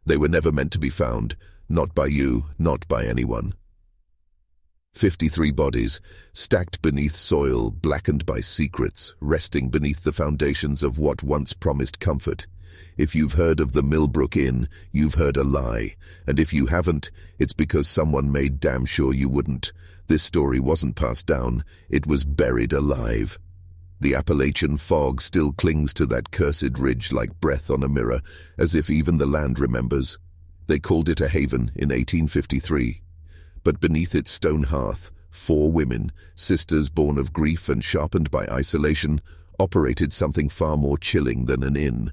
They were never meant to be found, not by you, not by anyone. 53 bodies, stacked beneath soil, blackened by secrets, resting beneath the foundations of what once promised comfort. If you've heard of the Millbrook Inn, you've heard a lie. And if you haven't, it's because someone made damn sure you wouldn't. This story wasn't passed down, it was buried alive. The Appalachian fog still clings to that cursed ridge like breath on a mirror, as if even the land remembers. They called it a haven in 1853. But beneath its stone hearth, 4 women, sisters born of grief and sharpened by isolation, operated something far more chilling than an inn.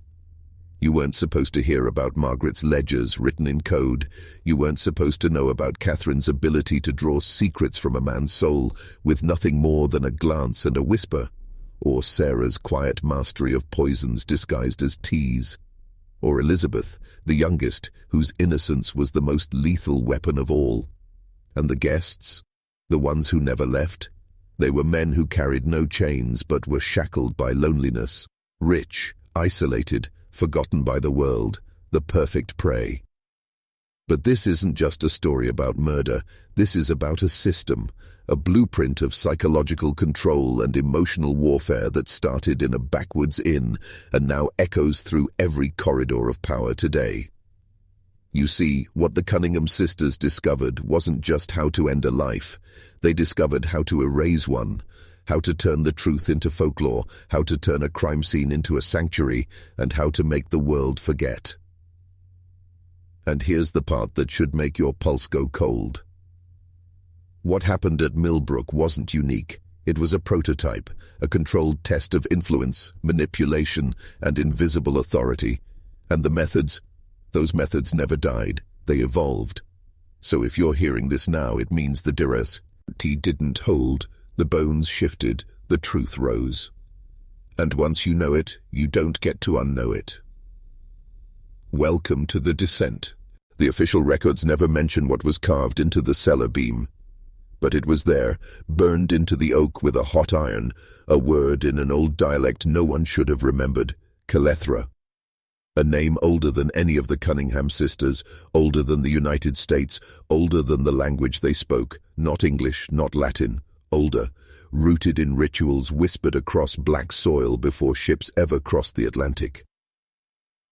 You weren't supposed to hear about Margaret's ledgers written in code. You weren't supposed to know about Catherine's ability to draw secrets from a man's soul with nothing more than a glance and a whisper. Or Sarah's quiet mastery of poisons disguised as teas. Or Elizabeth, the youngest, whose innocence was the most lethal weapon of all. And the guests, the ones who never left, they were men who carried no chains but were shackled by loneliness, rich, isolated, forgotten by the world, the perfect prey. But this isn't just a story about murder, this is about a system, a blueprint of psychological control and emotional warfare that started in a backwoods inn and now echoes through every corridor of power today. You see, what the Cunningham Sisters discovered wasn't just how to end a life. They discovered how to erase one, how to turn the truth into folklore, how to turn a crime scene into a sanctuary, and how to make the world forget. And here's the part that should make your pulse go cold. What happened at Millbrook wasn't unique. It was a prototype, a controlled test of influence, manipulation, and invisible authority. And the methods, those methods never died, they evolved. So if you're hearing this now, it means the duality didn't hold, the bones shifted, the truth rose. And once you know it, you don't get to unknow it. Welcome to the descent. The official records never mention what was carved into the cellar beam. But it was there, burned into the oak with a hot iron, a word in an old dialect no one should have remembered, Calethra. A name older than any of the Cunningham sisters, older than the United States, older than the language they spoke, not English, not Latin, older, rooted in rituals whispered across black soil before ships ever crossed the Atlantic.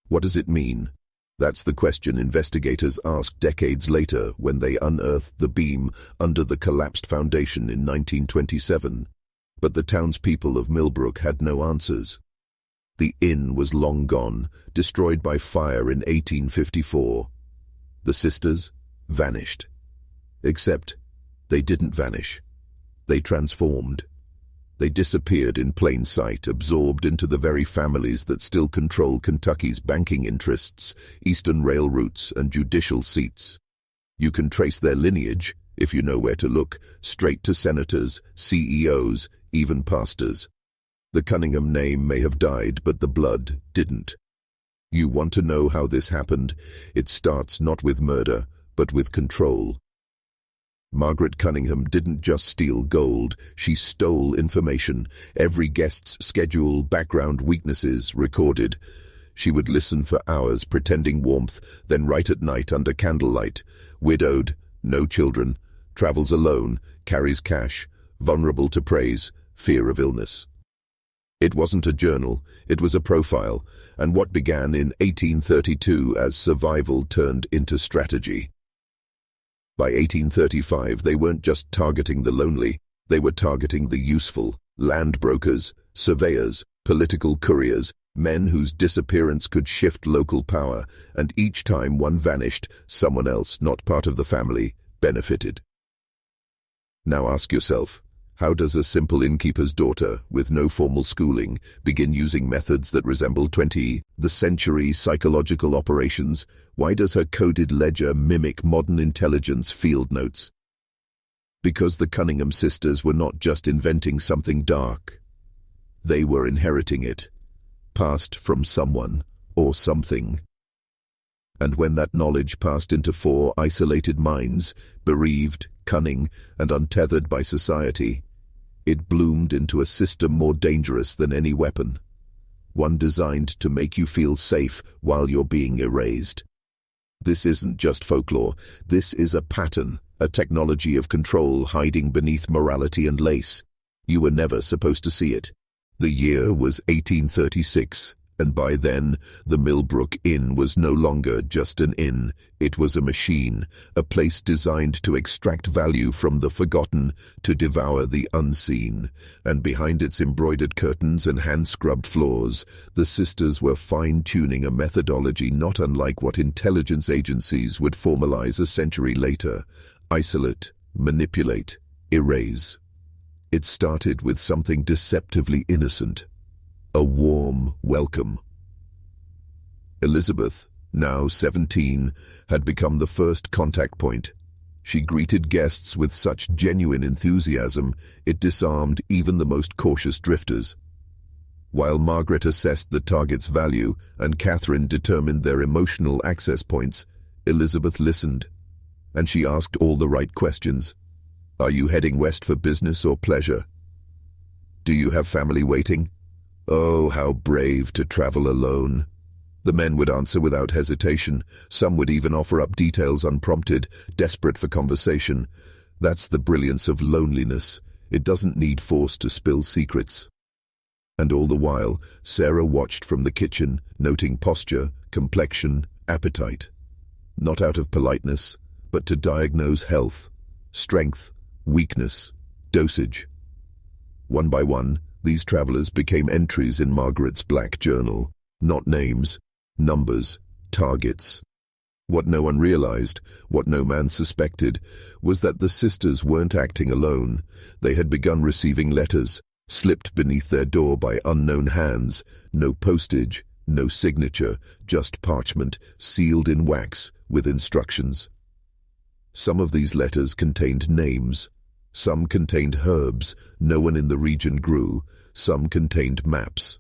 What does it mean? That's the question investigators asked decades later when they unearthed the beam under the collapsed foundation in 1927. But the townspeople of Millbrook had no answers. The inn was long gone, destroyed by fire in 1854. The sisters vanished. Except they didn't vanish. They transformed. They disappeared in plain sight, absorbed into the very families that still control Kentucky's banking interests, eastern rail routes, and judicial seats. You can trace their lineage, if you know where to look, straight to senators, CEOs, even pastors. The Cunningham name may have died, but the blood didn't. You want to know how this happened? It starts not with murder, but with control. Margaret Cunningham didn't just steal gold, she stole information. Every guest's schedule, background, weaknesses recorded. She would listen for hours, pretending warmth, then write at night under candlelight. Widowed, no children, travels alone, carries cash, vulnerable to praise, fear of illness. It wasn't a journal, it was a profile, and what began in 1832 as survival turned into strategy. By 1835, they weren't just targeting the lonely, they were targeting the useful, land brokers, surveyors, political couriers, men whose disappearance could shift local power, and each time one vanished, someone else, not part of the family, benefited. Now ask yourself, how does a simple innkeeper's daughter, with no formal schooling, begin using methods that resemble 20th century psychological operations? Why does her coded ledger mimic modern intelligence field notes? Because the Cunningham sisters were not just inventing something dark. They were inheriting it, passed from someone or something. And when that knowledge passed into 4 isolated minds, bereaved, cunning, and untethered by society, it bloomed into a system more dangerous than any weapon, one designed to make you feel safe while you're being erased. This isn't just folklore. This is a pattern, a technology of control hiding beneath morality and lace. You were never supposed to see it. The year was 1836, and by then, the Millbrook Inn was no longer just an inn. It was a machine, a place designed to extract value from the forgotten, to devour the unseen. And behind its embroidered curtains and hand-scrubbed floors, the sisters were fine-tuning a methodology not unlike what intelligence agencies would formalize a century later. Isolate, manipulate, erase. It started with something deceptively innocent. A warm welcome. Elizabeth, now 17, had become the first contact point. She greeted guests with such genuine enthusiasm, it disarmed even the most cautious drifters. While Margaret assessed the target's value and Catherine determined their emotional access points, Elizabeth listened. And she asked all the right questions. Are you heading west for business or pleasure? Do you have family waiting? Oh, how brave to travel alone. The men would answer without hesitation. Some would even offer up details unprompted, desperate for conversation. That's the brilliance of loneliness. It doesn't need force to spill secrets. And all the while, Sarah watched from the kitchen, noting posture, complexion, appetite. Not out of politeness, but to diagnose health, strength, weakness, dosage. One by one, these travelers became entries in Margaret's black journal, not names, numbers, targets. What no one realized, what no man suspected, was that the sisters weren't acting alone. They had begun receiving letters, slipped beneath their door by unknown hands, no postage, no signature, just parchment, sealed in wax, with instructions. Some of these letters contained names. Some contained herbs no one in the region grew. Some contained maps.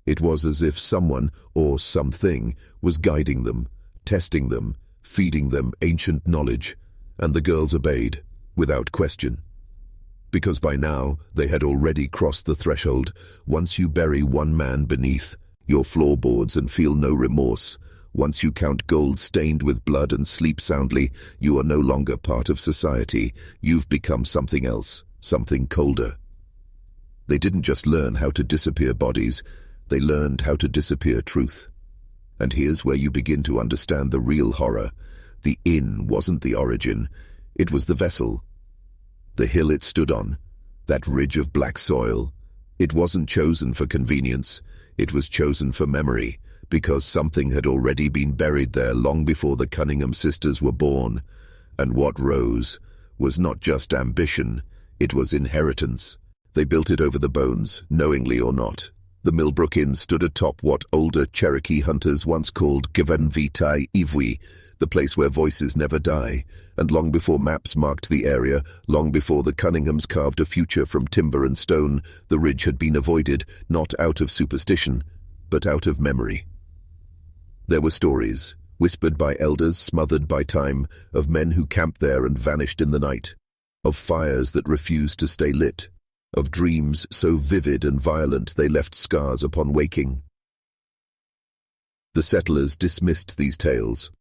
It was as if someone, or something, was guiding them, testing them, feeding them ancient knowledge, and the girls obeyed, without question. Because by now, they had already crossed the threshold. Once you bury one man beneath your floorboards and feel no remorse, once you count gold stained with blood and sleep soundly, you are no longer part of society. You've become something else, something colder. They didn't just learn how to disappear bodies, they learned how to disappear truth. And here's where you begin to understand the real horror. The inn wasn't the origin, it was the vessel. The hill it stood on, that ridge of black soil, it wasn't chosen for convenience, it was chosen for memory. Because something had already been buried there long before the Cunningham Sisters were born. And what rose was not just ambition, it was inheritance. They built it over the bones, knowingly or not. The Millbrook Inn stood atop what older Cherokee hunters once called Gven Vitae Ivui, the place where voices never die. And long before maps marked the area, long before the Cunninghams carved a future from timber and stone, the ridge had been avoided, not out of superstition, but out of memory. There were stories, whispered by elders, smothered by time, of men who camped there and vanished in the night, of fires that refused to stay lit, of dreams so vivid and violent they left scars upon waking. The settlers dismissed these tales.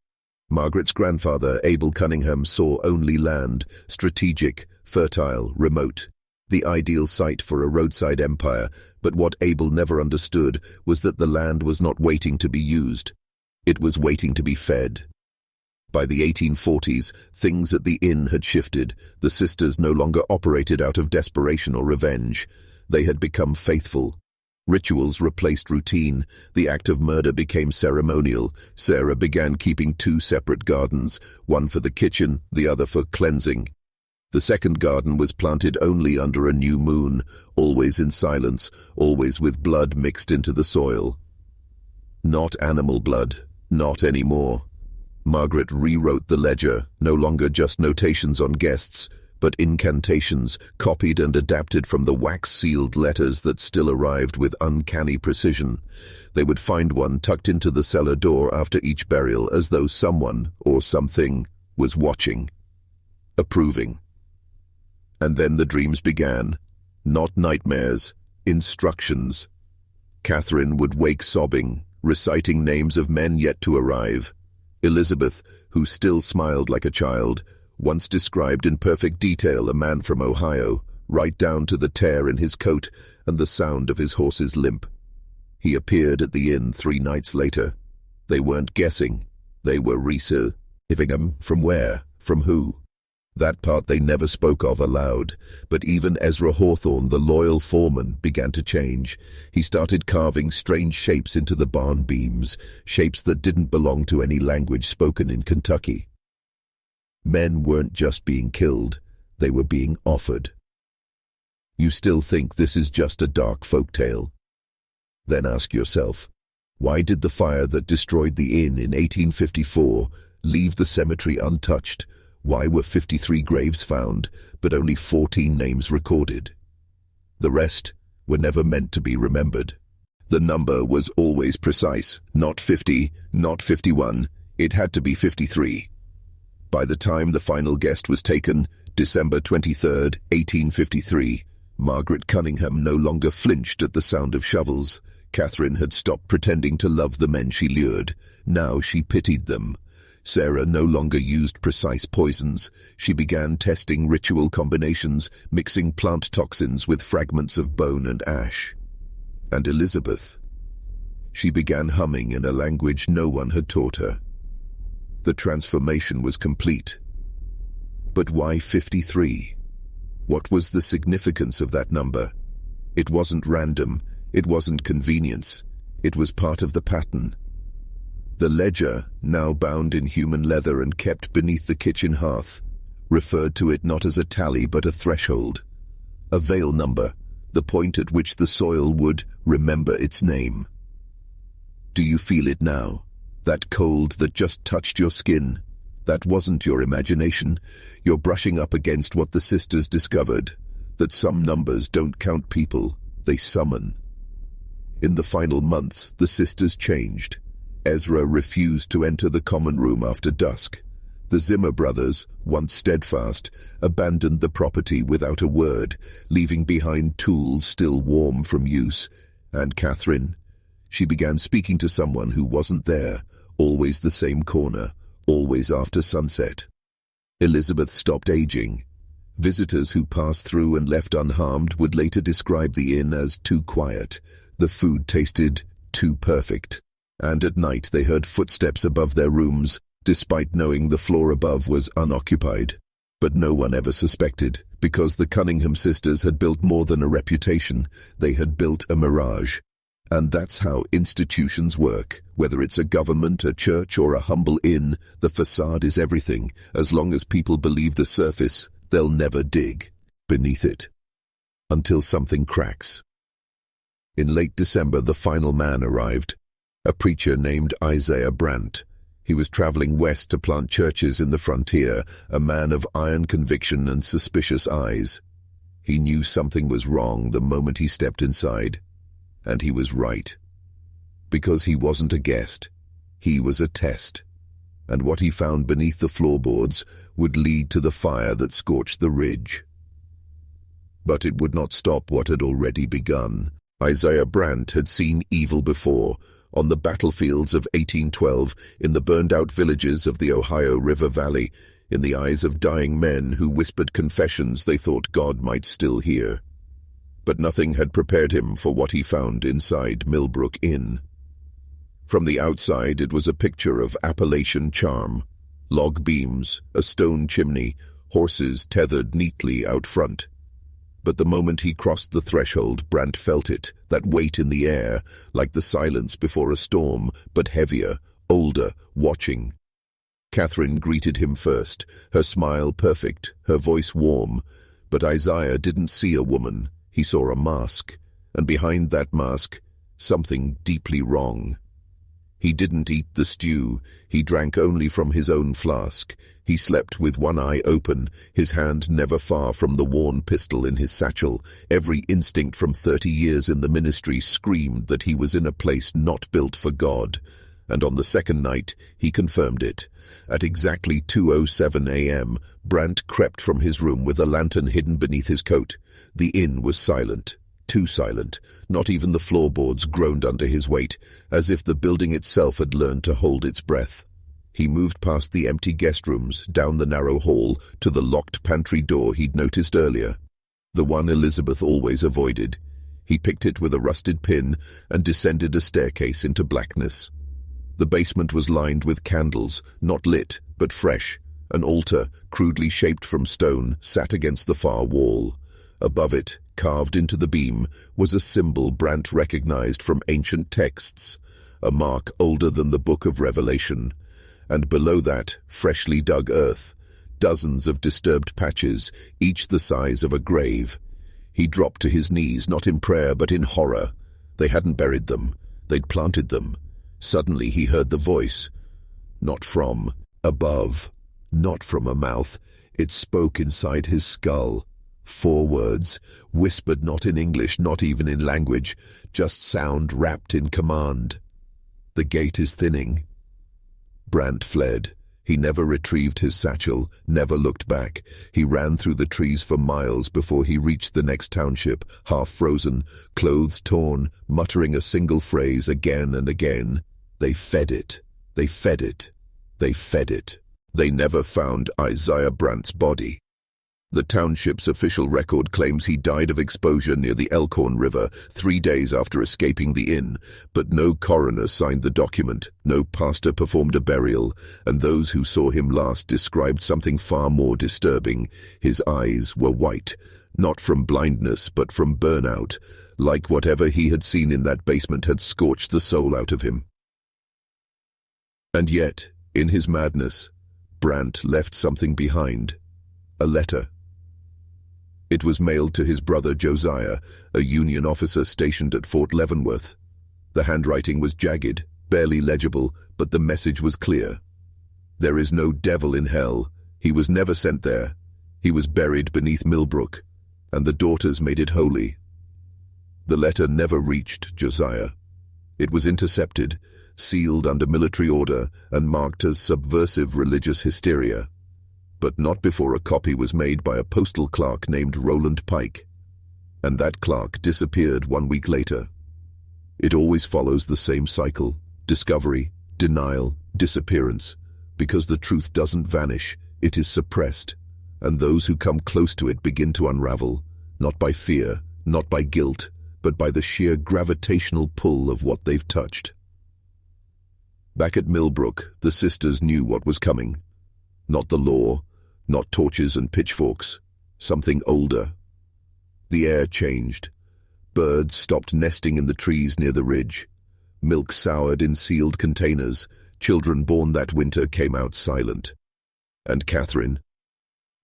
Margaret's grandfather, Abel Cunningham, saw only land, strategic, fertile, remote, the ideal site for a roadside empire, but what Abel never understood was that the land was not waiting to be used. It was waiting to be fed. By the 1840s, things at the inn had shifted. The sisters no longer operated out of desperation or revenge. They had become faithful. Rituals replaced routine. The act of murder became ceremonial. Sarah began keeping 2 separate gardens, one for the kitchen, the other for cleansing. The second garden was planted only under a new moon, always in silence, always with blood mixed into the soil. Not animal blood. Not anymore. Margaret rewrote the ledger, no longer just notations on guests, but incantations, copied and adapted from the wax-sealed letters that still arrived with uncanny precision. They would find one tucked into the cellar door after each burial, as though someone, or something, was watching, approving. And then the dreams began. Not nightmares, instructions. Catherine would wake sobbing, reciting names of men yet to arrive. Elizabeth, who still smiled like a child, once described in perfect detail a man from Ohio, right down to the tear in his coat and the sound of his horse's limp. He appeared at the inn 3 nights later. They weren't guessing. They were resurfacing. From where? From who? That part they never spoke of aloud, but even Ezra Hawthorne, the loyal foreman, began to change. He started carving strange shapes into the barn beams, shapes that didn't belong to any language spoken in Kentucky. Men weren't just being killed, they were being offered. You still think this is just a dark folktale? Then ask yourself, why did the fire that destroyed the inn in 1854 leave the cemetery untouched? Why were 53 graves found, but only 14 names recorded? The rest were never meant to be remembered. The number was always precise, not 50, not 51, it had to be 53. By the time the final guest was taken, December 23, 1853, Margaret Cunningham no longer flinched at the sound of shovels. Catherine had stopped pretending to love the men she lured. Now she pitied them. Sarah no longer used precise poisons. She began testing ritual combinations, mixing plant toxins with fragments of bone and ash. And Elizabeth? She began humming in a language no one had taught her. The transformation was complete. But why 53? What was the significance of that number? It wasn't random. It wasn't convenience. It was part of the pattern. The ledger, now bound in human leather and kept beneath the kitchen hearth, referred to it not as a tally but a threshold. A veil number, the point at which the soil would remember its name. Do you feel it now? That cold that just touched your skin? That wasn't your imagination. You're brushing up against what the sisters discovered, that some numbers don't count people, they summon. In the final months, the sisters changed. Ezra refused to enter the common room after dusk. The Zimmer brothers, once steadfast, abandoned the property without a word, leaving behind tools still warm from use. And Catherine? She began speaking to someone who wasn't there, always the same corner, always after sunset. Elizabeth stopped aging. Visitors who passed through and left unharmed would later describe the inn as too quiet. The food tasted too perfect. And at night they heard footsteps above their rooms, despite knowing the floor above was unoccupied. But no one ever suspected, because the Cunningham sisters had built more than a reputation, they had built a mirage. And that's how institutions work. Whether it's a government, a church, or a humble inn, the facade is everything. As long as people believe the surface, they'll never dig beneath it. Until something cracks. In late December, the final man arrived. A preacher named Isaiah Brandt. He was traveling west to plant churches in the frontier, a man of iron conviction and suspicious eyes. He knew something was wrong the moment he stepped inside. And he was right. Because he wasn't a guest. He was a test. And what he found beneath the floorboards would lead to the fire that scorched the ridge. But it would not stop what had already begun. Isaiah Brandt had seen evil before, on the battlefields of 1812, in the burned-out villages of the Ohio River Valley, in the eyes of dying men who whispered confessions they thought God might still hear. But nothing had prepared him for what he found inside Millbrook Inn. From the outside it was a picture of Appalachian charm. Log beams, a stone chimney, horses tethered neatly out front. But the moment he crossed the threshold, Brandt felt it, that weight in the air, like the silence before a storm, but heavier, older, watching. Catherine greeted him first, her smile perfect, her voice warm. But Isaiah didn't see a woman, he saw a mask, and behind that mask, something deeply wrong. He didn't eat the stew, he drank only from his own flask. He slept with one eye open, his hand never far from the worn pistol in his satchel. Every instinct from 30 years in the ministry screamed that he was in a place not built for God. And on the second night, he confirmed it. At exactly 2:07 a.m., Brandt crept from his room with a lantern hidden beneath his coat. The inn was silent. Too silent. Not even the floorboards groaned under his weight, as if the building itself had learned to hold its breath. He moved past the empty guest rooms, down the narrow hall, to the locked pantry door he'd noticed earlier, the one Elizabeth always avoided. He picked it with a rusted pin and descended a staircase into blackness. The basement was lined with candles, not lit, but fresh. An altar, crudely shaped from stone, sat against the far wall. Above it, carved into the beam, was a symbol Brant recognized from ancient texts, a mark older than the Book of Revelation. And below that, freshly dug earth, dozens of disturbed patches, each the size of a grave. He dropped to his knees, not in prayer, but in horror. They hadn't buried them. They'd planted them. Suddenly he heard the voice. Not from above. Not from a mouth. It spoke inside his skull. 4 words, whispered not in English, not even in language, just sound wrapped in command. The gate is thinning. Brant fled. He never retrieved his satchel, never looked back. He ran through the trees for miles before he reached the next township, half frozen, clothes torn, muttering a single phrase again and again. They fed it. They fed it. They fed it. They never found Isaiah Brant's body. The township's official record claims he died of exposure near the Elkhorn River 3 days after escaping the inn, but no coroner signed the document, no pastor performed a burial, and those who saw him last described something far more disturbing. His eyes were white, not from blindness but from burnout, like whatever he had seen in that basement had scorched the soul out of him. And yet, in his madness, Brant left something behind, a letter. It was mailed to his brother Josiah, a Union officer stationed at Fort Leavenworth. The handwriting was jagged, barely legible, but the message was clear. There is no devil in hell. He was never sent there. He was buried beneath Millbrook, and the daughters made it holy. The letter never reached Josiah. It was intercepted, sealed under military order, and marked as subversive religious hysteria. But not before a copy was made by a postal clerk named Roland Pike. And that clerk disappeared 1 week later. It always follows the same cycle: discovery, denial, disappearance. Because the truth doesn't vanish, it is suppressed, and those who come close to it begin to unravel, not by fear, not by guilt, but by the sheer gravitational pull of what they've touched. Back at Millbrook, the sisters knew what was coming. Not the law, not torches and pitchforks, something older. The air changed. Birds stopped nesting in the trees near the ridge. Milk soured in sealed containers. Children born that winter came out silent. And Catherine?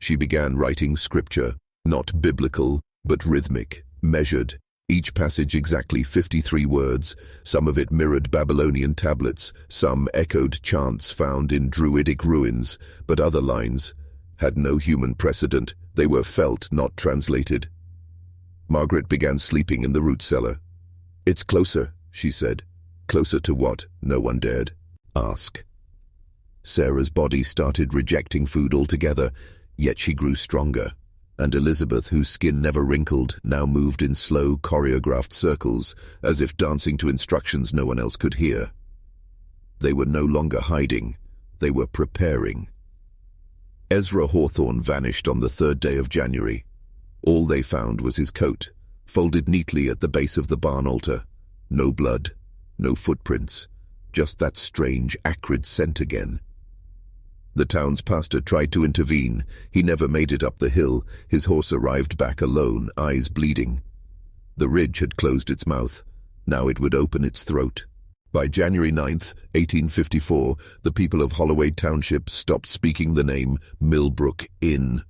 She began writing scripture, not biblical, but rhythmic, measured, each passage exactly 53 words, some of it mirrored Babylonian tablets, some echoed chants found in druidic ruins, but other lines had no human precedent. They were felt, not translated. Margaret began sleeping in the root cellar. "It's closer," she said. Closer to what? No one dared ask. Sarah's body started rejecting food altogether, yet she grew stronger. And Elizabeth, whose skin never wrinkled, now moved in slow, choreographed circles, as if dancing to instructions no one else could hear. They were no longer hiding. They were preparing. Ezra Hawthorne vanished on the 3rd day of January. All they found was his coat, folded neatly at the base of the barn altar. No blood, no footprints, just that strange, acrid scent again. The town's pastor tried to intervene. He never made it up the hill. His horse arrived back alone, eyes bleeding. The ridge had closed its mouth. Now it would open its throat. By January 9th, 1854, the people of Holloway Township stopped speaking the name Millbrook Inn.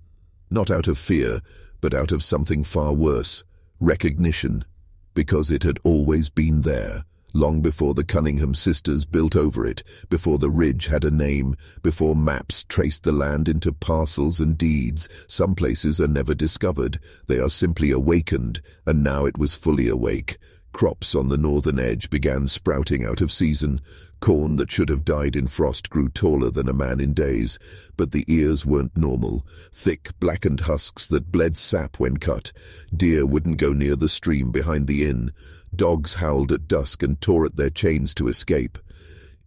Not out of fear, but out of something far worse, recognition, because it had always been there. Long before the Cunningham Sisters built over it, before the ridge had a name, before maps traced the land into parcels and deeds. Some places are never discovered. They are simply awakened, and now it was fully awake. Crops on the northern edge began sprouting out of season. Corn that should have died in frost grew taller than a man in days, but the ears weren't normal. Thick, blackened husks that bled sap when cut. Deer wouldn't go near the stream behind the inn. Dogs howled at dusk and tore at their chains to escape.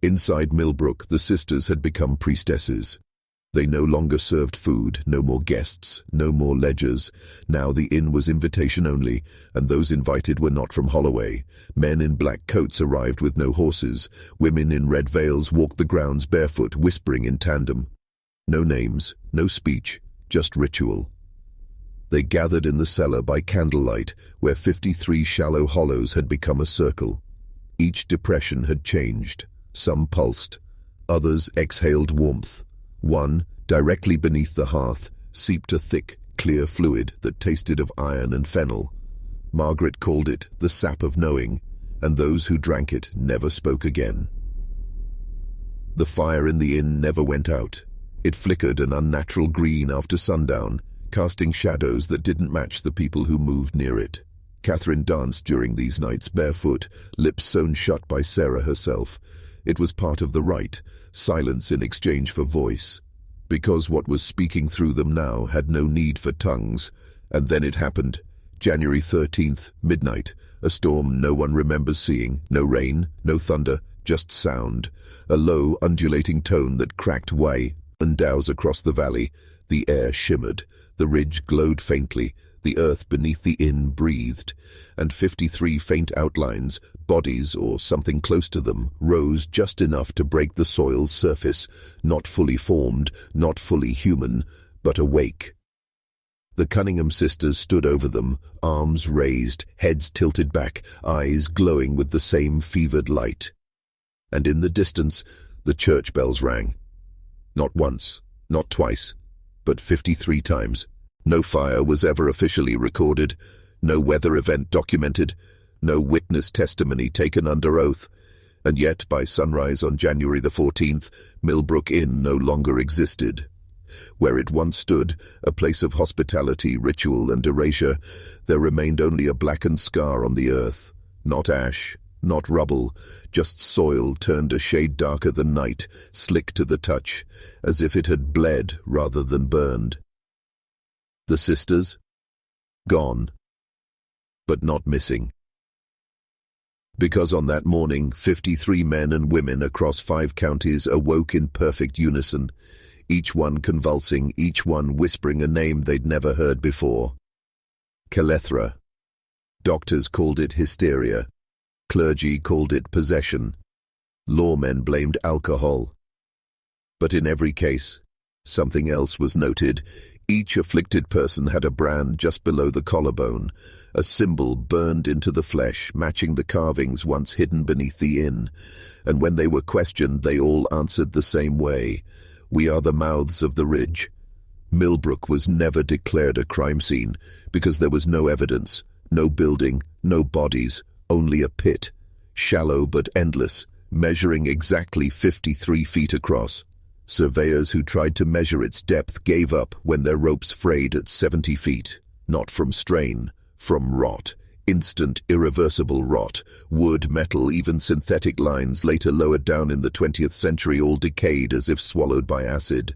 Inside Millbrook, the sisters had become priestesses. They no longer served food, no more guests, no more ledgers. Now the inn was invitation only, and those invited were not from Holloway. Men in black coats arrived with no horses. Women in red veils walked the grounds barefoot, whispering in tandem. No names, no speech, just ritual. They gathered in the cellar by candlelight, where 53 shallow hollows had become a circle. Each depression had changed. Some pulsed, others exhaled warmth. One, directly beneath the hearth, seeped a thick, clear fluid that tasted of iron and fennel. Margaret called it the sap of knowing, and those who drank it never spoke again. The fire in the inn never went out. It flickered an unnatural green after sundown, casting shadows that didn't match the people who moved near it. Catherine danced during these nights barefoot, lips sewn shut by Sarah herself. It was part of the rite, silence in exchange for voice, because what was speaking through them now had no need for tongues. And then it happened. January 13th, midnight, a storm no one remembers seeing, no rain, no thunder, just sound, a low, undulating tone that cracked way and dows across the valley. The air shimmered, the ridge glowed faintly, the earth beneath the inn breathed, and 53 faint outlines, bodies or something close to them, rose just enough to break the soil's surface, not fully formed, not fully human, but awake. The Cunningham Sisters stood over them, arms raised, heads tilted back, eyes glowing with the same fevered light. And in the distance, the church bells rang. Not once, not twice, but 53 times. No fire was ever officially recorded, no weather event documented, no witness testimony taken under oath, and yet by sunrise on January the 14th, Millbrook Inn no longer existed. Where it once stood, a place of hospitality, ritual, and erasure, there remained only a blackened scar on the earth. Not ash, not rubble, just soil turned a shade darker than night, slick to the touch, as if it had bled rather than burned. The sisters? Gone. But not missing. Because on that morning, 53 men and women across 5 counties awoke in perfect unison, each one convulsing, each one whispering a name they'd never heard before. Calethra. Doctors called it hysteria. Clergy called it possession. Lawmen blamed alcohol. But in every case, something else was noted. Each afflicted person had a brand just below the collarbone, a symbol burned into the flesh, matching the carvings once hidden beneath the inn. And when they were questioned, they all answered the same way. We are the mouths of the ridge. Millbrook was never declared a crime scene because there was no evidence, no building, no bodies, only a pit, shallow but endless, measuring exactly 53 feet across. Surveyors who tried to measure its depth gave up when their ropes frayed at 70 feet, not from strain, from rot, instant, irreversible rot. Wood, metal, even synthetic lines later lowered down in the 20th century all decayed as if swallowed by acid.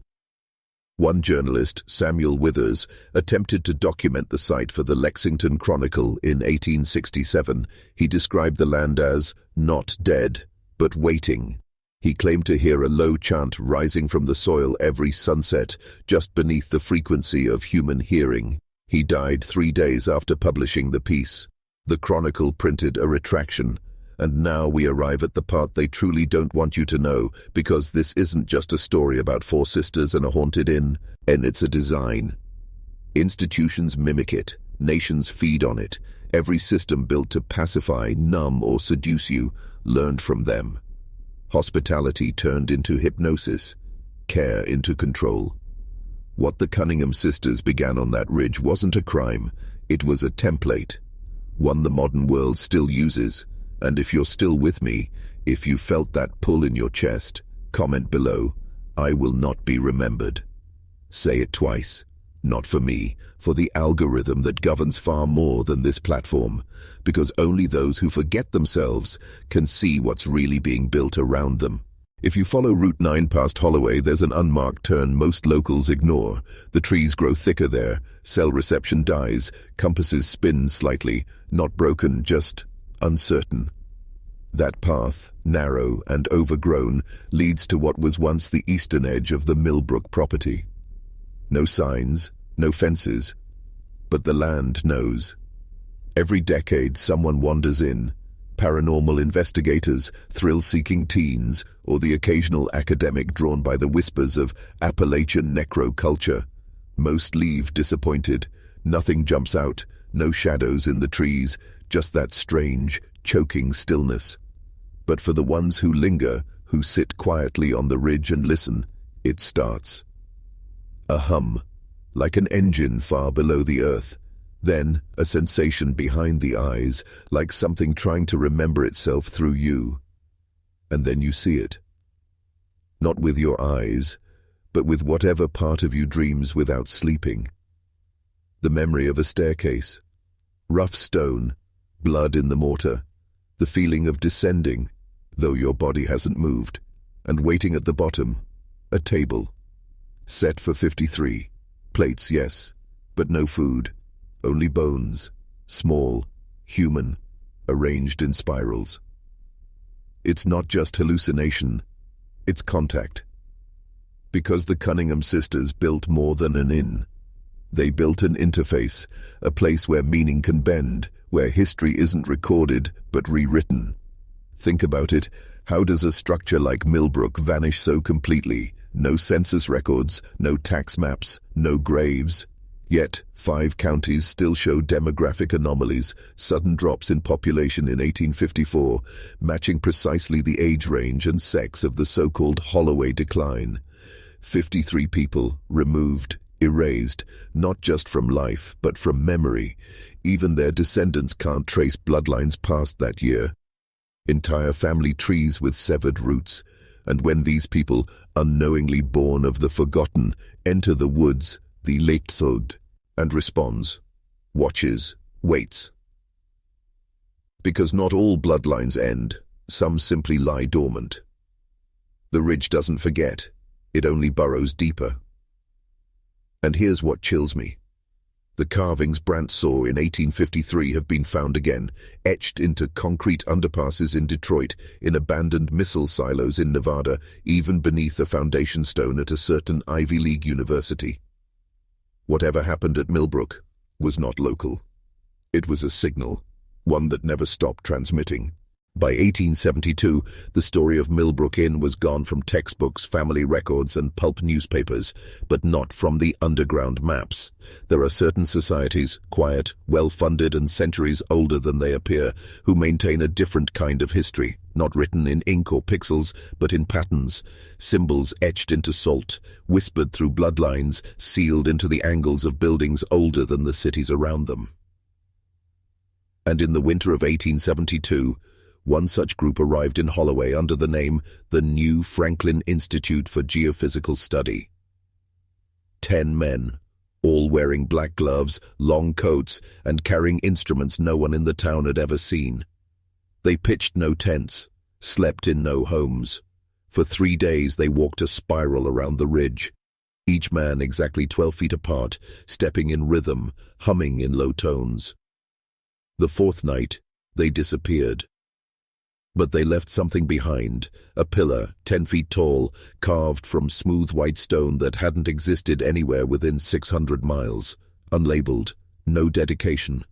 One journalist, Samuel Withers, attempted to document the site for the Lexington Chronicle in 1867. He described the land as not dead, but waiting. He claimed to hear a low chant rising from the soil every sunset, just beneath the frequency of human hearing. He died 3 days after publishing the piece. The Chronicle printed a retraction, and now we arrive at the part they truly don't want you to know, because this isn't just a story about 4 sisters and a haunted inn, and it's a design. Institutions mimic it, nations feed on it. Every system built to pacify, numb, or seduce you learned from them. Hospitality turned into hypnosis, care into control. What the Cunningham Sisters began on that ridge wasn't a crime, it was a template, one the modern world still uses. And if you're still with me, if you felt that pull in your chest, comment below, I will not be remembered. Say it twice. Not for me, for the algorithm that governs far more than this platform, because only those who forget themselves can see what's really being built around them. If you follow Route 9 past Holloway, there's an unmarked turn most locals ignore. The trees grow thicker there, cell reception dies, compasses spin slightly, not broken, just uncertain. That path, narrow and overgrown, leads to what was once the eastern edge of the Millbrook property. No signs, no fences, but the land knows. Every decade someone wanders in, paranormal investigators, thrill-seeking teens, or the occasional academic drawn by the whispers of Appalachian necroculture. Most leave disappointed. Nothing jumps out, no shadows in the trees, just that strange, choking stillness. But for the ones who linger, who sit quietly on the ridge and listen, it starts. A hum, like an engine far below the earth. Then, a sensation behind the eyes, like something trying to remember itself through you. And then you see it. Not with your eyes, but with whatever part of you dreams without sleeping. The memory of a staircase. Rough stone, blood in the mortar. The feeling of descending, though your body hasn't moved. And waiting at the bottom, a table. Set for 53. Plates, yes, but no food. Only bones, small, human, arranged in spirals. It's not just hallucination, it's contact. Because the Cunningham Sisters built more than an inn. They built an interface, a place where meaning can bend, where history isn't recorded but rewritten. Think about it, how does a structure like Millbrook vanish so completely? No census records, no tax maps, no graves. Yet, 5 counties still show demographic anomalies, sudden drops in population in 1854, matching precisely the age range and sex of the so-called Holloway decline. 53 people, removed, erased, not just from life, but from memory. Even their descendants can't trace bloodlines past that year. Entire family trees with severed roots. And when these people, unknowingly born of the forgotten, enter the woods, the Leitzod, and responds, watches, waits. Because not all bloodlines end, some simply lie dormant. The ridge doesn't forget, it only burrows deeper. And here's what chills me. The carvings Brant saw in 1853 have been found again, etched into concrete underpasses in Detroit, in abandoned missile silos in Nevada, even beneath a foundation stone at a certain Ivy League university. Whatever happened at Millbrook was not local. It was a signal, one that never stopped transmitting. By 1872, the story of Millbrook Inn was gone from textbooks, family records, and pulp newspapers, but not from the underground maps. There are certain societies, quiet, well-funded, and centuries older than they appear, who maintain a different kind of history, not written in ink or pixels, but in patterns, symbols etched into salt, whispered through bloodlines, sealed into the angles of buildings older than the cities around them. And in the winter of 1872, one such group arrived in Holloway under the name the New Franklin Institute for Geophysical Study. 10 men, all wearing black gloves, long coats, and carrying instruments no one in the town had ever seen. They pitched no tents, slept in no homes. For 3 days they walked a spiral around the ridge, each man exactly 12 feet apart, stepping in rhythm, humming in low tones. The 4th night, they disappeared. But they left something behind, a pillar, 10 feet tall, carved from smooth white stone that hadn't existed anywhere within 600 miles, unlabeled, no dedication.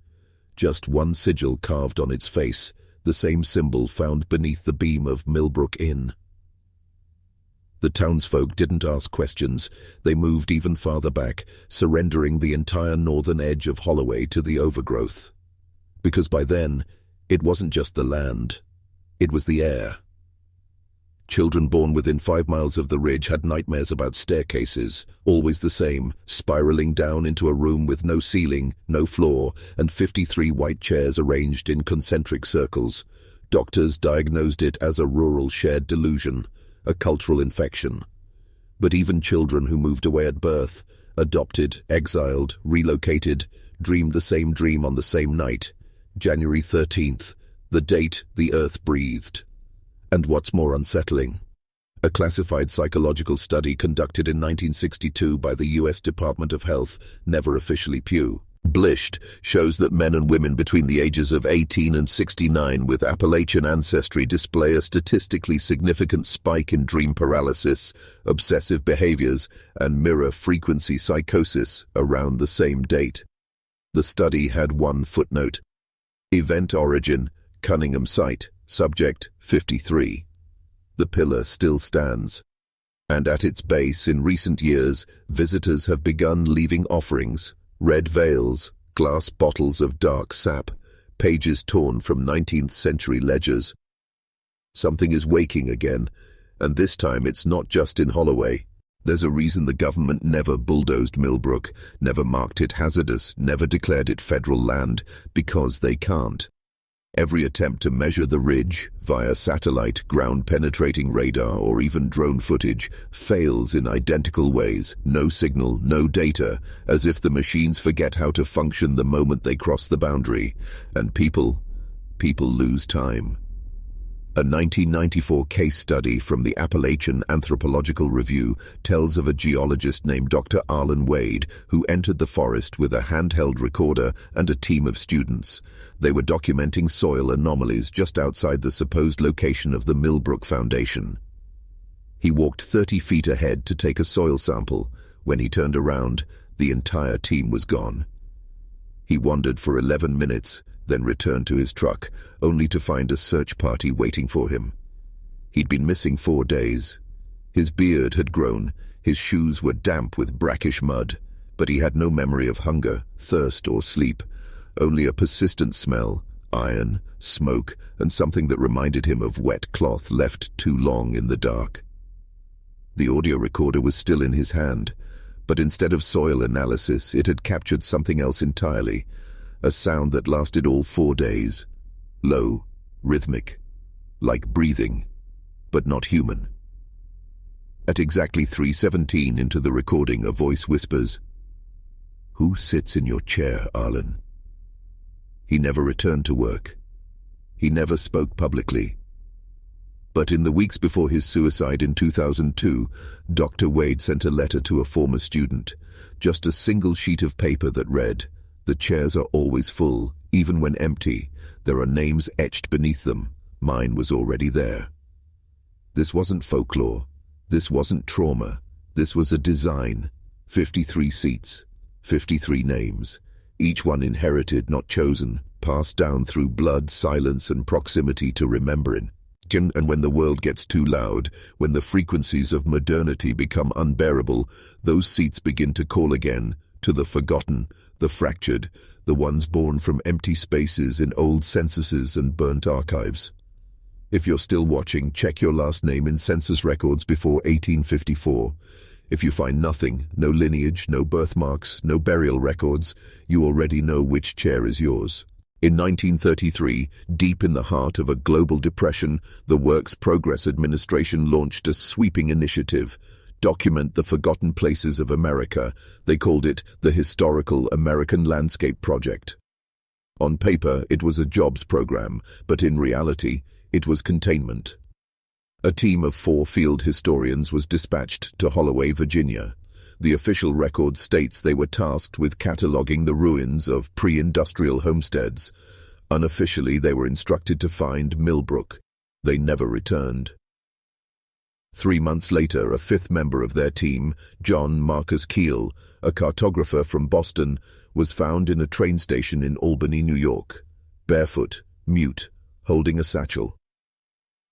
Just one sigil carved on its face, the same symbol found beneath the beam of Millbrook Inn. The townsfolk didn't ask questions. They moved even farther back, surrendering the entire northern edge of Holloway to the overgrowth. Because by then, it wasn't just the land. It was the air. Children born within 5 miles of the ridge had nightmares about staircases, always the same, spiraling down into a room with no ceiling, no floor, and 53 white chairs arranged in concentric circles. Doctors diagnosed it as a rural shared delusion, a cultural infection. But even children who moved away at birth, adopted, exiled, relocated, dreamed the same dream on the same night, January 13th, the date the earth breathed. And what's more unsettling? A classified psychological study conducted in 1962 by the U.S. Department of Health, never officially Blished shows that men and women between the ages of 18 and 69 with Appalachian ancestry display a statistically significant spike in dream paralysis, obsessive behaviors, and mirror frequency psychosis around the same date. The study had one footnote. Event origin, Cunningham site, subject 53. The pillar still stands. And at its base in recent years, visitors have begun leaving offerings. Red veils, glass bottles of dark sap, pages torn from 19th century ledgers. Something is waking again, and this time it's not just in Holloway. There's a reason the government never bulldozed Millbrook, never marked it hazardous, never declared it federal land, because they can't. Every attempt to measure the ridge via satellite, ground-penetrating radar, or even drone footage fails in identical ways. No signal, no data, as if the machines forget how to function the moment they cross the boundary. And people lose time. A 1994 case study from the Appalachian Anthropological Review tells of a geologist named Dr. Arlen Wade who entered the forest with a handheld recorder and a team of students. They were documenting soil anomalies just outside the supposed location of the Millbrook Foundation. He walked 30 feet ahead to take a soil sample. When he turned around, the entire team was gone. He wandered for 11 minutes, then returned to his truck, only to find a search party waiting for him. He'd been missing 4 days. His beard had grown, his shoes were damp with brackish mud, but he had no memory of hunger, thirst, or sleep, only a persistent smell, iron, smoke, and something that reminded him of wet cloth left too long in the dark. The audio recorder was still in his hand, but instead of soil analysis, it had captured something else entirely. A sound that lasted all 4 days. Low, rhythmic, like breathing, but not human. At exactly 3:17 into the recording, a voice whispers, "Who sits in your chair, Arlen?" He never returned to work. He never spoke publicly. But in the weeks before his suicide in 2002, Dr. Wade sent a letter to a former student, just a single sheet of paper that read, "The chairs are always full, even when empty. There are names etched beneath them. Mine was already there." This wasn't folklore. This wasn't trauma. This was a design. 53 seats, 53 names, each one inherited, not chosen, passed down through blood, silence, and proximity to remembering. And when the world gets too loud, when the frequencies of modernity become unbearable, those seats begin to call again, to the forgotten, the fractured, the ones born from empty spaces in old censuses and burnt archives. If you're still watching, check your last name in census records before 1854. If you find nothing, no lineage, no birthmarks, no burial records, you already know which chair is yours. In 1933, deep in the heart of a global depression, the Works Progress Administration launched a sweeping initiative. Document the forgotten places of America. They called it the Historical American Landscape Project. On paper, it was a jobs program, but in reality, it was containment. A team of 4 field historians was dispatched to Holloway, Virginia. The official record states they were tasked with cataloging the ruins of pre-industrial homesteads. Unofficially, they were instructed to find Millbrook. They never returned. 3 months later, a 5th member of their team, John Marcus Keel, a cartographer from Boston, was found in a train station in Albany, New York, barefoot, mute, holding a satchel.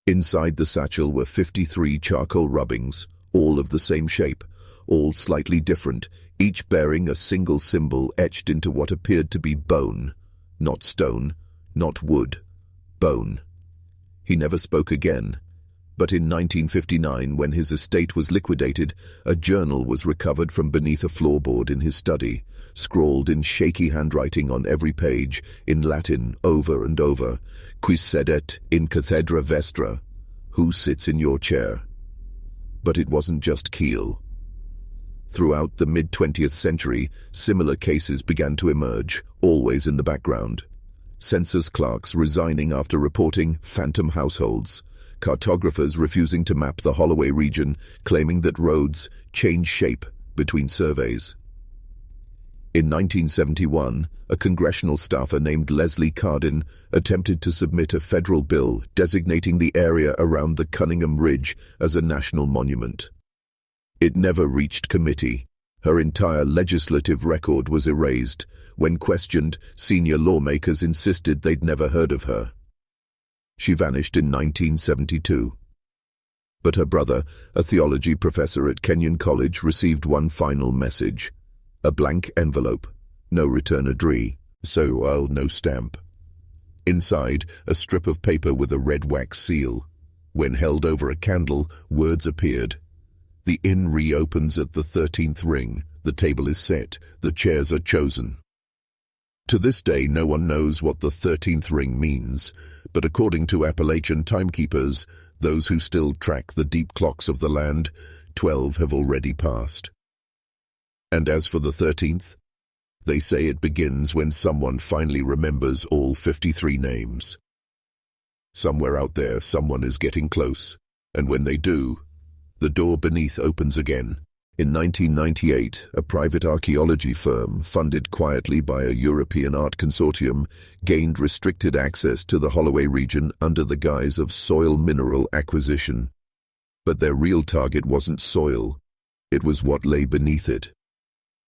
Inside the satchel were 53 charcoal rubbings, all of the same shape, all slightly different, each bearing a single symbol etched into what appeared to be bone. Not stone, not wood, bone. He never spoke again. But in 1959, when his estate was liquidated, a journal was recovered from beneath a floorboard in his study, scrawled in shaky handwriting on every page, in Latin, over and over, "Quis sedet in cathedra vestra?" Who sits in your chair? But it wasn't just Keel. Throughout the mid-20th century, similar cases began to emerge, always in the background. Census clerks resigning after reporting phantom households. Cartographers refusing to map the Holloway region, claiming that roads change shape between surveys. In 1971, a congressional staffer named Leslie Cardin attempted to submit a federal bill designating the area around the Cunningham Ridge as a national monument. It never reached committee. Her entire legislative record was erased. When questioned, senior lawmakers insisted they'd never heard of her. She vanished in 1972. But her brother, a theology professor at Kenyon College, received one final message. A blank envelope. No return address. No stamp. Inside, a strip of paper with a red wax seal. When held over a candle, words appeared. The inn reopens at the 13th ring. The table is set. The chairs are chosen. To this day, no one knows what the 13th ring means, but according to Appalachian timekeepers, those who still track the deep clocks of the land, 12 have already passed. And as for the 13th, they say it begins when someone finally remembers all 53 names. Somewhere out there, someone is getting close, and when they do, the door beneath opens again. In 1998, a private archaeology firm, funded quietly by a European art consortium, gained restricted access to the Holloway region under the guise of soil mineral acquisition. But their real target wasn't soil, it was what lay beneath it.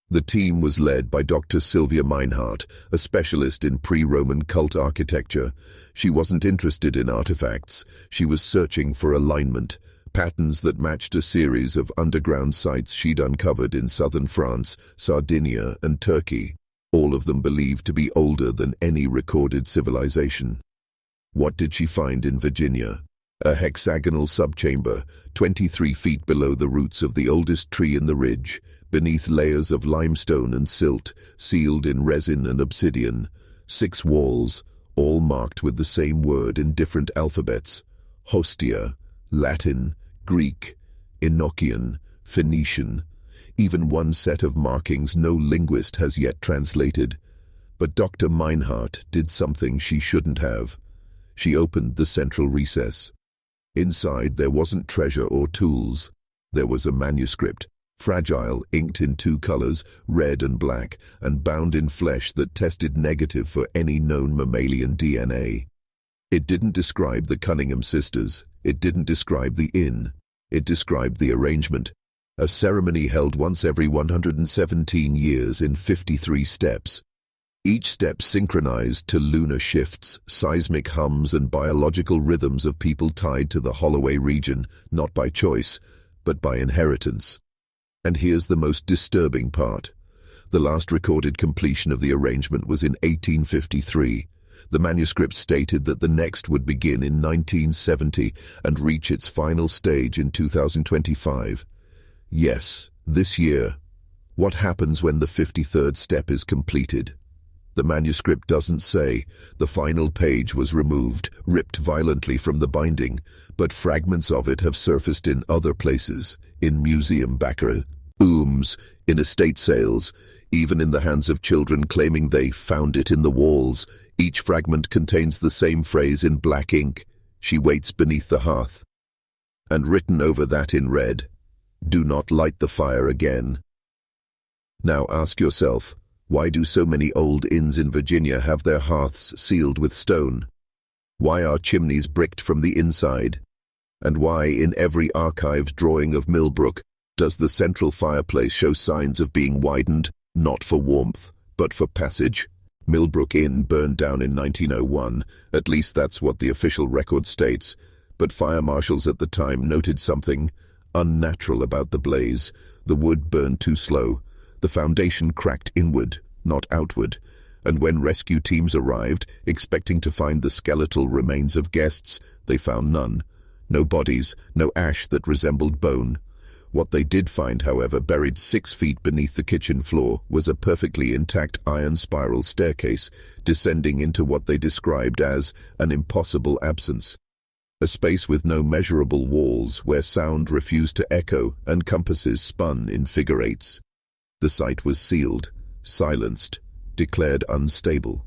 The team was led by Dr. Sylvia Meinhardt, a specialist in pre-Roman cult architecture. She wasn't interested in artifacts, she was searching for alignment, patterns that matched a series of underground sites she'd uncovered in southern France, Sardinia, and Turkey, all of them believed to be older than any recorded civilization. What did she find in Virginia? A hexagonal subchamber, 23 feet below the roots of the oldest tree in the ridge, beneath layers of limestone and silt, sealed in resin and obsidian. 6 walls, all marked with the same word in different alphabets: Hostia, Latin, Greek, Enochian, Phoenician. Even one set of markings no linguist has yet translated. But Dr. Meinhardt did something she shouldn't have. She opened the central recess. Inside there wasn't treasure or tools. There was a manuscript, fragile, inked in 2 colors, red and black, and bound in flesh that tested negative for any known mammalian DNA. It didn't describe the Cunningham Sisters. It didn't describe the inn. It described the arrangement. A ceremony held once every 117 years in 53 steps. Each step synchronized to lunar shifts, seismic hums, and biological rhythms of people tied to the Holloway region, not by choice, but by inheritance. And here's the most disturbing part. The last recorded completion of the arrangement was in 1853. The manuscript stated that the next would begin in 1970 and reach its final stage in 2025. Yes, this year. What happens when the 53rd step is completed? The manuscript doesn't say. The final page was removed, ripped violently from the binding, but fragments of it have surfaced in other places, in museum backrooms, in estate sales, even in the hands of children claiming they found it in the walls. Each fragment contains the same phrase in black ink: "She waits beneath the hearth." And written over that in red: "Do not light the fire again." Now ask yourself, why do so many old inns in Virginia have their hearths sealed with stone? Why are chimneys bricked from the inside? And why, in every archived drawing of Millbrook, does the central fireplace show signs of being widened, not for warmth, but for passage? Millbrook Inn burned down in 1901, at least that's what the official record states, but fire marshals at the time noted something unnatural about the blaze. The wood burned too slow. The foundation cracked inward, not outward, and when rescue teams arrived, expecting to find the skeletal remains of guests, they found none. No bodies, no ash that resembled bone. What they did find, however, buried 6 feet beneath the kitchen floor, was a perfectly intact iron spiral staircase, descending into what they described as an impossible absence. A space with no measurable walls, where sound refused to echo and compasses spun in figure eights. The site was sealed, silenced, declared unstable.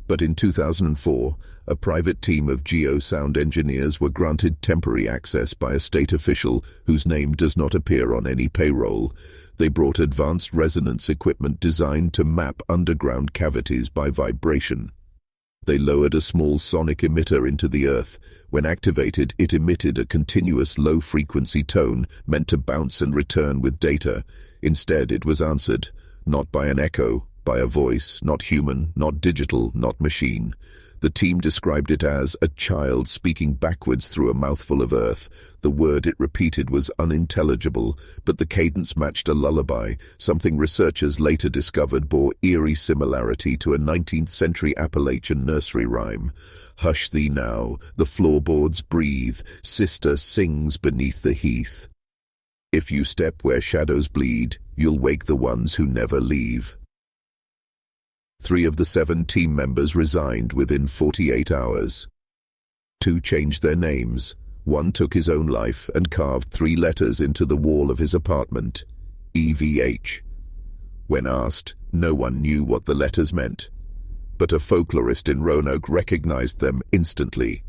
But in 2004, a private team of geosound engineers were granted temporary access by a state official whose name does not appear on any payroll. They brought advanced resonance equipment designed to map underground cavities by vibration. They lowered a small sonic emitter into the earth. When activated, it emitted a continuous low-frequency tone meant to bounce and return with data. Instead, it was answered, not by an echo, by a voice, not human, not digital, not machine. The team described it as a child speaking backwards through a mouthful of earth. The word it repeated was unintelligible, but the cadence matched a lullaby, something researchers later discovered bore eerie similarity to a 19th-century Appalachian nursery rhyme. Hush thee now, the floorboards breathe, sister sings beneath the heath. If you step where shadows bleed, you'll wake the ones who never leave. 3 of the 7 team members resigned within 48 hours. 2 changed their names. 1 took his own life and carved 3 letters into the wall of his apartment. EVH. When asked, no one knew what the letters meant. But a folklorist in Roanoke recognized them instantly.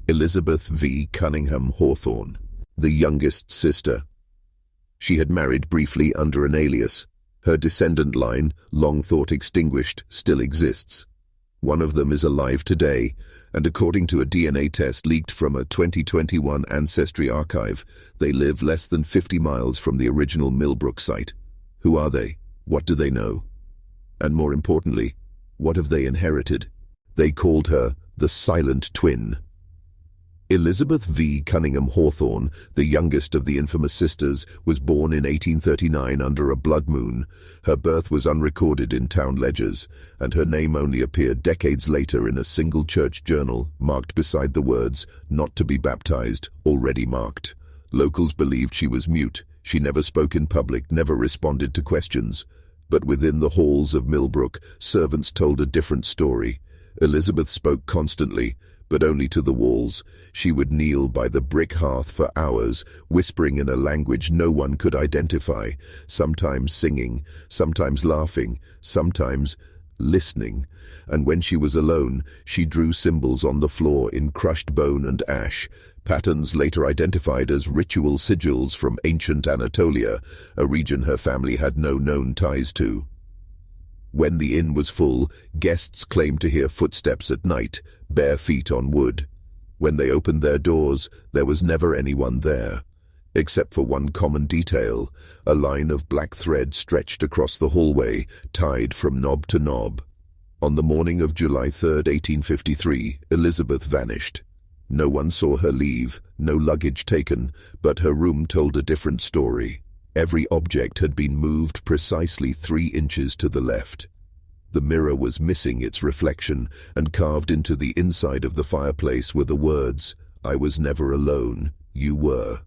Elizabeth V. Cunningham Hawthorne, the youngest sister. She had married briefly under an alias. Her descendant line, long thought extinguished, still exists. One of them is alive today, and according to a DNA test leaked from a 2021 Ancestry archive, they live less than 50 miles from the original Millbrook site. Who are they? What do they know? And more importantly, what have they inherited? They called her the Silent Twin. Elizabeth V. Cunningham Hawthorne, the youngest of the infamous sisters, was born in 1839 under a blood moon. Her birth was unrecorded in town ledgers, and her name only appeared decades later in a single church journal, marked beside the words, "Not to be baptized," already marked. Locals believed she was mute. She never spoke in public, never responded to questions. But within the halls of Millbrook, servants told a different story. Elizabeth spoke constantly, but only to the walls. She would kneel by the brick hearth for hours, whispering in a language no one could identify, sometimes singing, sometimes laughing, sometimes listening. And when she was alone, she drew symbols on the floor in crushed bone and ash, patterns later identified as ritual sigils from ancient Anatolia, a region her family had no known ties to. When the inn was full, guests claimed to hear footsteps at night, bare feet on wood. When they opened their doors, there was never anyone there, except for one common detail: a line of black thread stretched across the hallway, tied from knob to knob. On the morning of July 3, 1853, Elizabeth vanished. No one saw her leave, no luggage taken, but her room told a different story. Every object had been moved precisely 3 inches to the left. The mirror was missing its reflection, and carved into the inside of the fireplace were the words, "I was never alone, you were."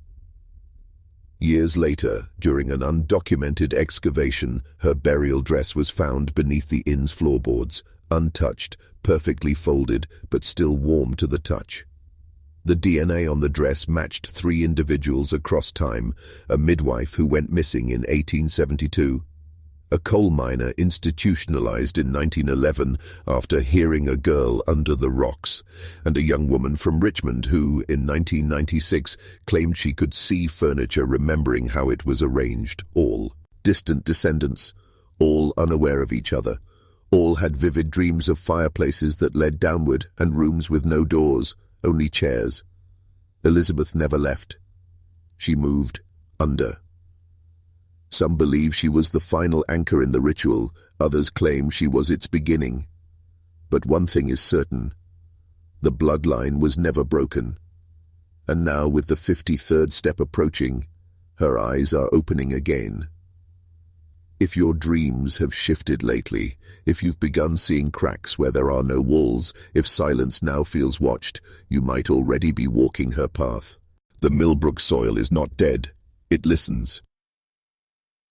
Years later, during an undocumented excavation, her burial dress was found beneath the inn's floorboards, untouched, perfectly folded, but still warm to the touch. The DNA on the dress matched 3 individuals across time: a midwife who went missing in 1872, a coal miner institutionalized in 1911 after hearing a girl under the rocks, and a young woman from Richmond who, in 1996, claimed she could see furniture remembering how it was arranged. All distant descendants, all unaware of each other. All had vivid dreams of fireplaces that led downward and rooms with no doors, only chairs. Elizabeth never left. She moved under. Some believe she was the final anchor in the ritual, others claim she was its beginning. But one thing is certain: the bloodline was never broken. And now, with the 53rd step approaching, her eyes are opening again. If your dreams have shifted lately, if you've begun seeing cracks where there are no walls, if silence now feels watched, you might already be walking her path. The Millbrook soil is not dead, it listens.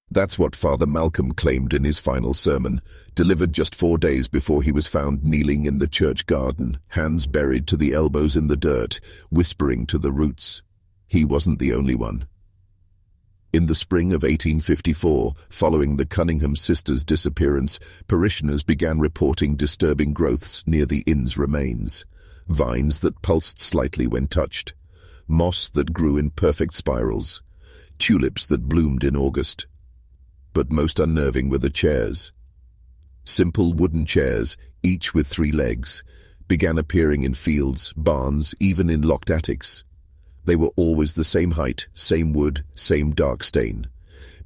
That's what Father Malcolm claimed in his final sermon, delivered just 4 days before he was found kneeling in the church garden, hands buried to the elbows in the dirt, whispering to the roots. He wasn't the only one. In the spring of 1854, following the Cunningham Sisters' disappearance, parishioners began reporting disturbing growths near the inn's remains. Vines that pulsed slightly when touched, moss that grew in perfect spirals, tulips that bloomed in August. But most unnerving were the chairs. Simple wooden chairs, each with 3 legs, began appearing in fields, barns, even in locked attics. They were always the same height, same wood, same dark stain.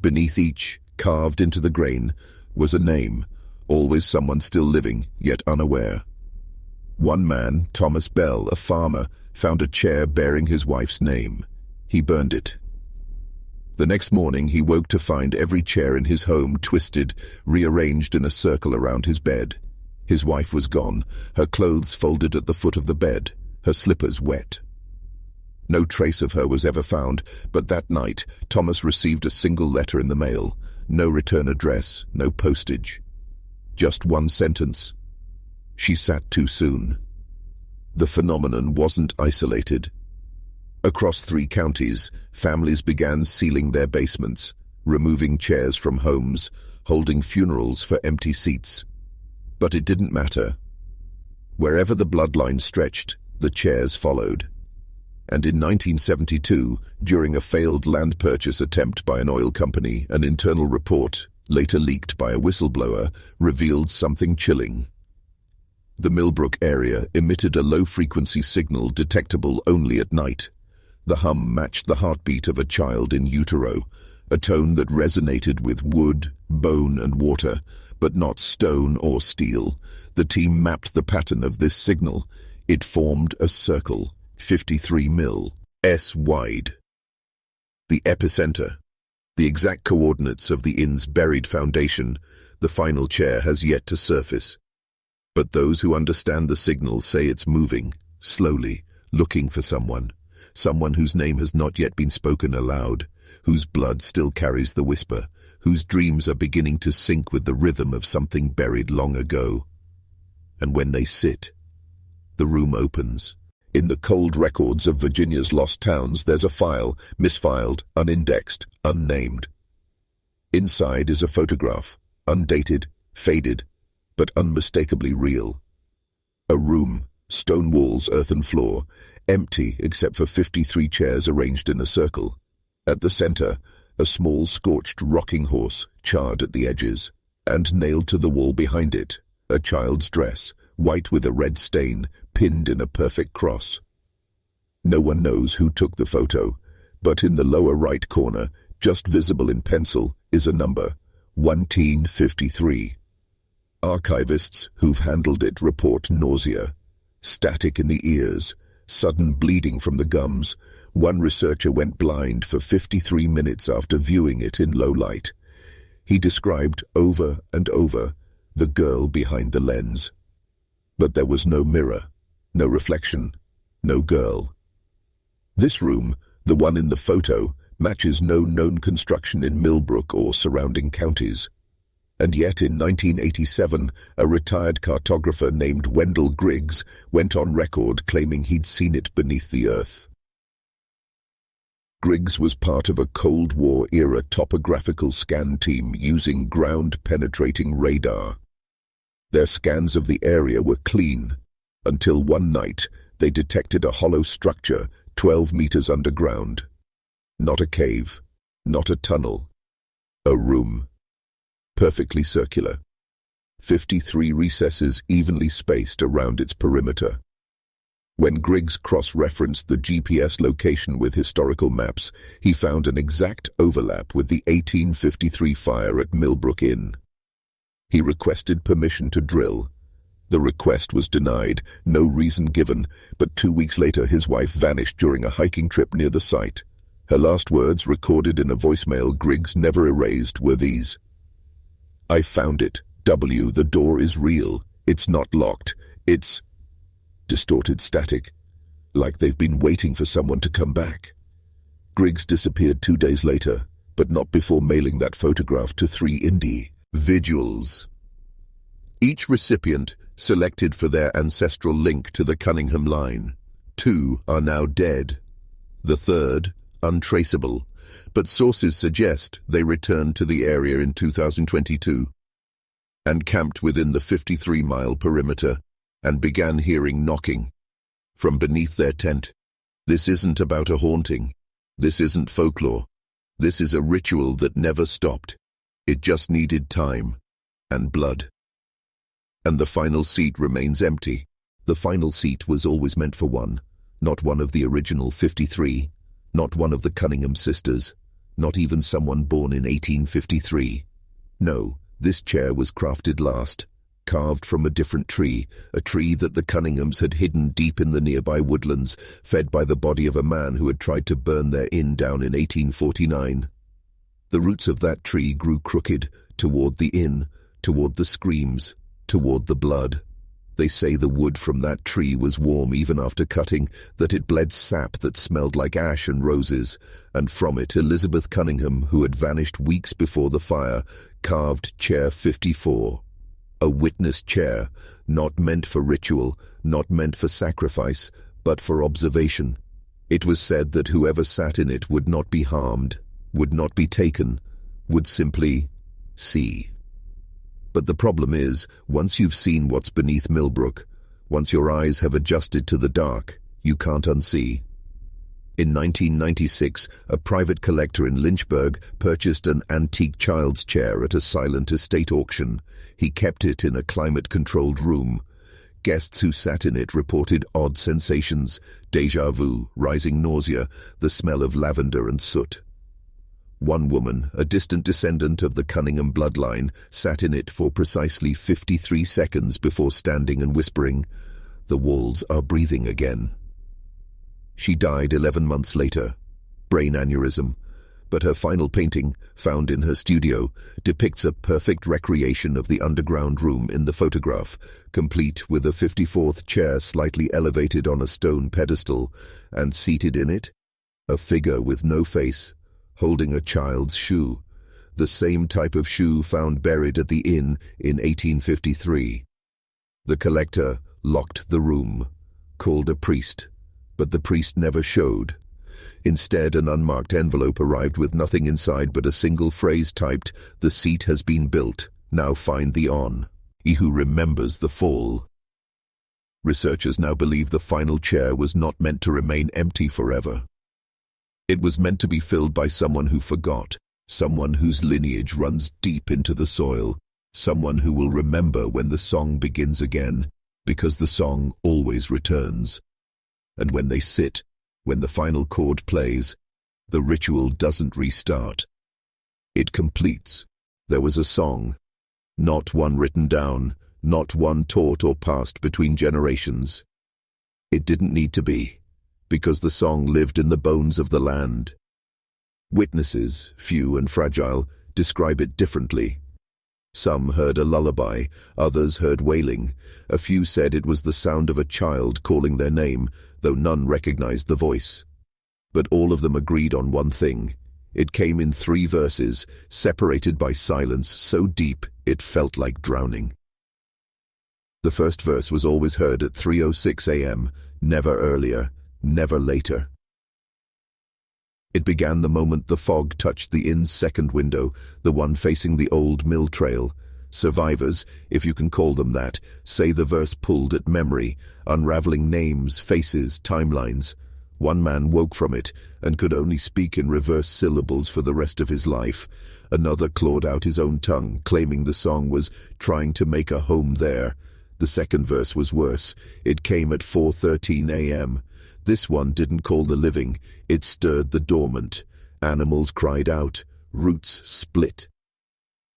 Beneath each, carved into the grain, was a name, always someone still living, yet unaware. One man, Thomas Bell, a farmer, found a chair bearing his wife's name. He burned it. The next morning he woke to find every chair in his home twisted, rearranged in a circle around his bed. His wife was gone, her clothes folded at the foot of the bed, her slippers wet. No trace of her was ever found, but that night Thomas received a single letter in the mail. No return address, no postage. Just one sentence. She sat too soon. The phenomenon wasn't isolated. Across 3 counties, families began sealing their basements, removing chairs from homes, holding funerals for empty seats. But it didn't matter. Wherever the bloodline stretched, the chairs followed. And in 1972, during a failed land purchase attempt by an oil company, an internal report, later leaked by a whistleblower, revealed something chilling. The Millbrook area emitted a low-frequency signal detectable only at night. The hum matched the heartbeat of a child in utero, a tone that resonated with wood, bone and water, but not stone or steel. The team mapped the pattern of this signal. It formed a circle, 53 mil/s wide. The epicenter, the exact coordinates of the inn's buried foundation, the final chair has yet to surface. But those who understand the signal say it's moving, slowly, looking for someone whose name has not yet been spoken aloud, whose blood still carries the whisper, whose dreams are beginning to sync with the rhythm of something buried long ago. And when they sit, the room opens. In the cold records of Virginia's lost towns, there's a file, misfiled, unindexed, unnamed. Inside is a photograph, undated, faded, but unmistakably real. A room, stone walls, earthen floor, empty except for 53 chairs arranged in a circle. At the center, a small scorched rocking horse, charred at the edges, and nailed to the wall behind it, a child's dress, white with a red stain, pinned in a perfect cross. No one knows who took the photo, but in the lower right corner, just visible in pencil, is a number, 1953. Archivists who've handled it report nausea, static in the ears, sudden bleeding from the gums. One researcher went blind for 53 minutes after viewing it in low light. He described over and over the girl behind the lens. But there was no mirror, no reflection, no girl. This room, the one in the photo, matches no known construction in Millbrook or surrounding counties. And yet in 1987, a retired cartographer named Wendell Griggs went on record claiming he'd seen it beneath the earth. Griggs was part of a Cold War-era topographical scan team using ground-penetrating radar. Their scans of the area were clean, until one night they detected a hollow structure 12 meters underground. Not a cave, not a tunnel, a room. Perfectly circular. 53 recesses evenly spaced around its perimeter. When Griggs cross-referenced the GPS location with historical maps, he found an exact overlap with the 1853 fire at Millbrook Inn. He requested permission to drill. The request was denied, no reason given, but 2 weeks later his wife vanished during a hiking trip near the site. Her last words, recorded in a voicemail Griggs never erased, were these: "I found it. W. The door is real. It's not locked. It's..." Distorted static, like they've been waiting for someone to come back. Griggs disappeared 2 days later, but not before mailing that photograph to 3 individuals. Each recipient selected for their ancestral link to the Cunningham line. 2 are now dead. The third, untraceable, but sources suggest they returned to the area in 2022 and camped within the 53-mile perimeter and began hearing knocking from beneath their tent. This isn't about a haunting. This isn't folklore. This is a ritual that never stopped. It just needed time and blood. And the final seat remains empty. The final seat was always meant for one, not one of the original 53, not one of the Cunningham Sisters, not even someone born in 1853. No, this chair was crafted last, carved from a different tree, a tree that the Cunninghams had hidden deep in the nearby woodlands, fed by the body of a man who had tried to burn their inn down in 1849. The roots of that tree grew crooked, toward the inn, toward the screams, toward the blood. They say the wood from that tree was warm even after cutting, that it bled sap that smelled like ash and roses, and from it Elizabeth Cunningham, who had vanished weeks before the fire, carved chair 54. A witness chair, not meant for ritual, not meant for sacrifice, but for observation. It was said that whoever sat in it would not be harmed, would not be taken, would simply see. But the problem is, once you've seen what's beneath Millbrook, once your eyes have adjusted to the dark, you can't unsee. In 1996, a private collector in Lynchburg purchased an antique child's chair at a silent estate auction. He kept it in a climate-controlled room. Guests who sat in it reported odd sensations, déjà vu, rising nausea, the smell of lavender and soot. One woman, a distant descendant of the Cunningham bloodline, sat in it for precisely 53 seconds before standing and whispering, "The walls are breathing again." She died 11 months later, brain aneurysm, but her final painting, found in her studio, depicts a perfect recreation of the underground room in the photograph, complete with a 54th chair slightly elevated on a stone pedestal, and seated in it, a figure with no face, holding a child's shoe, the same type of shoe found buried at the inn in 1853. The collector locked the room, called a priest, but the priest never showed. Instead, an unmarked envelope arrived with nothing inside but a single phrase typed, "The seat has been built, now find the on. He who remembers the fall." Researchers now believe the final chair was not meant to remain empty forever. It was meant to be filled by someone who forgot, someone whose lineage runs deep into the soil, someone who will remember when the song begins again, because the song always returns. And when they sit, when the final chord plays, the ritual doesn't restart. It completes. There was a song, not one written down, not one taught or passed between generations. It didn't need to be, because the song lived in the bones of the land. Witnesses, few and fragile, describe it differently. Some heard a lullaby, others heard wailing. A few said it was the sound of a child calling their name, though none recognized the voice. But all of them agreed on one thing. It came in 3 verses, separated by silence so deep it felt like drowning. The first verse was always heard at 3:06 a.m., never earlier, never later. It began the moment the fog touched the inn's second window, the one facing the old mill trail. Survivors, if you can call them that, say the verse pulled at memory, unraveling names, faces, timelines. One man woke from it and could only speak in reverse syllables for the rest of his life. Another clawed out his own tongue, claiming the song was trying to make a home there. The second verse was worse. It came at 4:13 a.m. This one didn't call the living, it stirred the dormant. Animals cried out, roots split.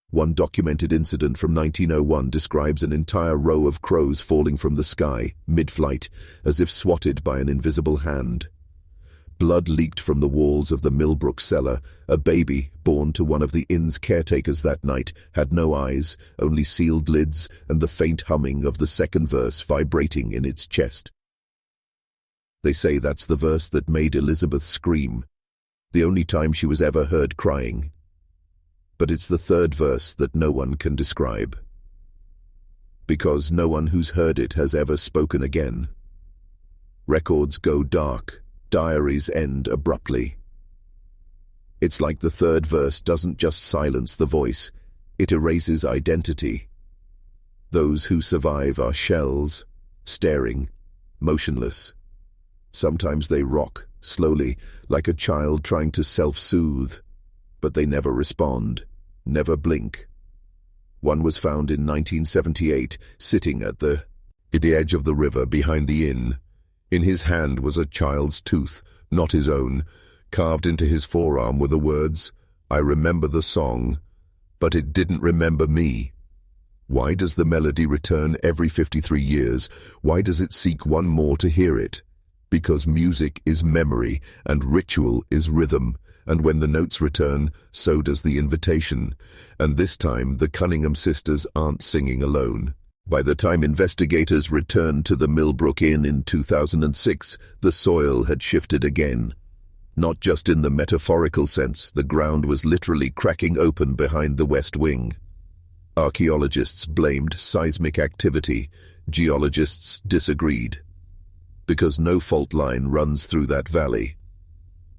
One documented incident from 1901 describes an entire row of crows falling from the sky, mid-flight, as if swatted by an invisible hand. Blood leaked from the walls of the Millbrook cellar. A baby, born to one of the inn's caretakers that night, had no eyes, only sealed lids and the faint humming of the second verse vibrating in its chest. They say that's the verse that made Elizabeth scream, the only time she was ever heard crying. But it's the third verse that no one can describe, because no one who's heard it has ever spoken again. Records go dark, diaries end abruptly. It's like the third verse doesn't just silence the voice, it erases identity. Those who survive are shells, staring, motionless. Sometimes they rock, slowly, like a child trying to self-soothe, but they never respond, never blink. One was found in 1978, sitting at the edge of the river behind the inn. In his hand was a child's tooth, not his own. Carved into his forearm were the words, "I remember the song, but it didn't remember me." Why does the melody return every 53 years? Why does it seek one more to hear it? Because music is memory, and ritual is rhythm. And when the notes return, so does the invitation. And this time, the Cunningham Sisters aren't singing alone. By the time investigators returned to the Millbrook Inn in 2006, the soil had shifted again. Not just in the metaphorical sense, the ground was literally cracking open behind the west wing. Archaeologists blamed seismic activity. Geologists disagreed. Because no fault line runs through that valley.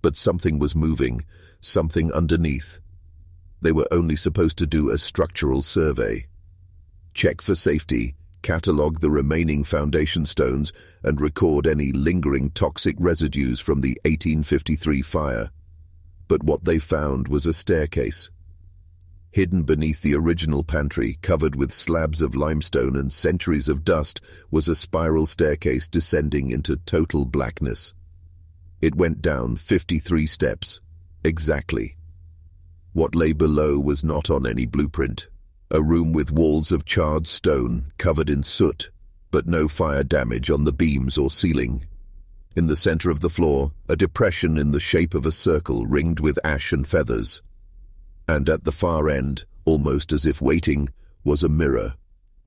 But something was moving, something underneath. They were only supposed to do a structural survey. Check for safety, catalogue the remaining foundation stones, and record any lingering toxic residues from the 1853 fire. But what they found was a staircase. Hidden beneath the original pantry, covered with slabs of limestone and centuries of dust, was a spiral staircase descending into total blackness. It went down 53 steps. Exactly. What lay below was not on any blueprint. A room with walls of charred stone, covered in soot, but no fire damage on the beams or ceiling. In the center of the floor, a depression in the shape of a circle ringed with ash and feathers. And at the far end, almost as if waiting, was a mirror.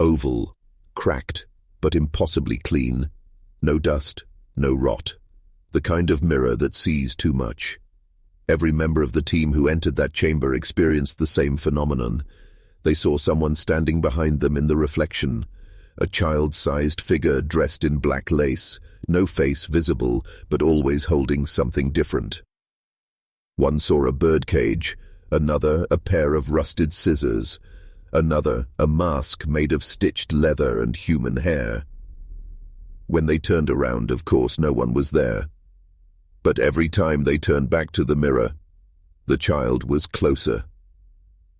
Oval, cracked, but impossibly clean. No dust, no rot. The kind of mirror that sees too much. Every member of the team who entered that chamber experienced the same phenomenon. They saw someone standing behind them in the reflection. A child-sized figure dressed in black lace, no face visible, but always holding something different. One saw a birdcage, another a pair of rusted scissors, another a mask made of stitched leather and human hair. When they turned around, of course, no one was there. But every time they turned back to the mirror, the child was closer.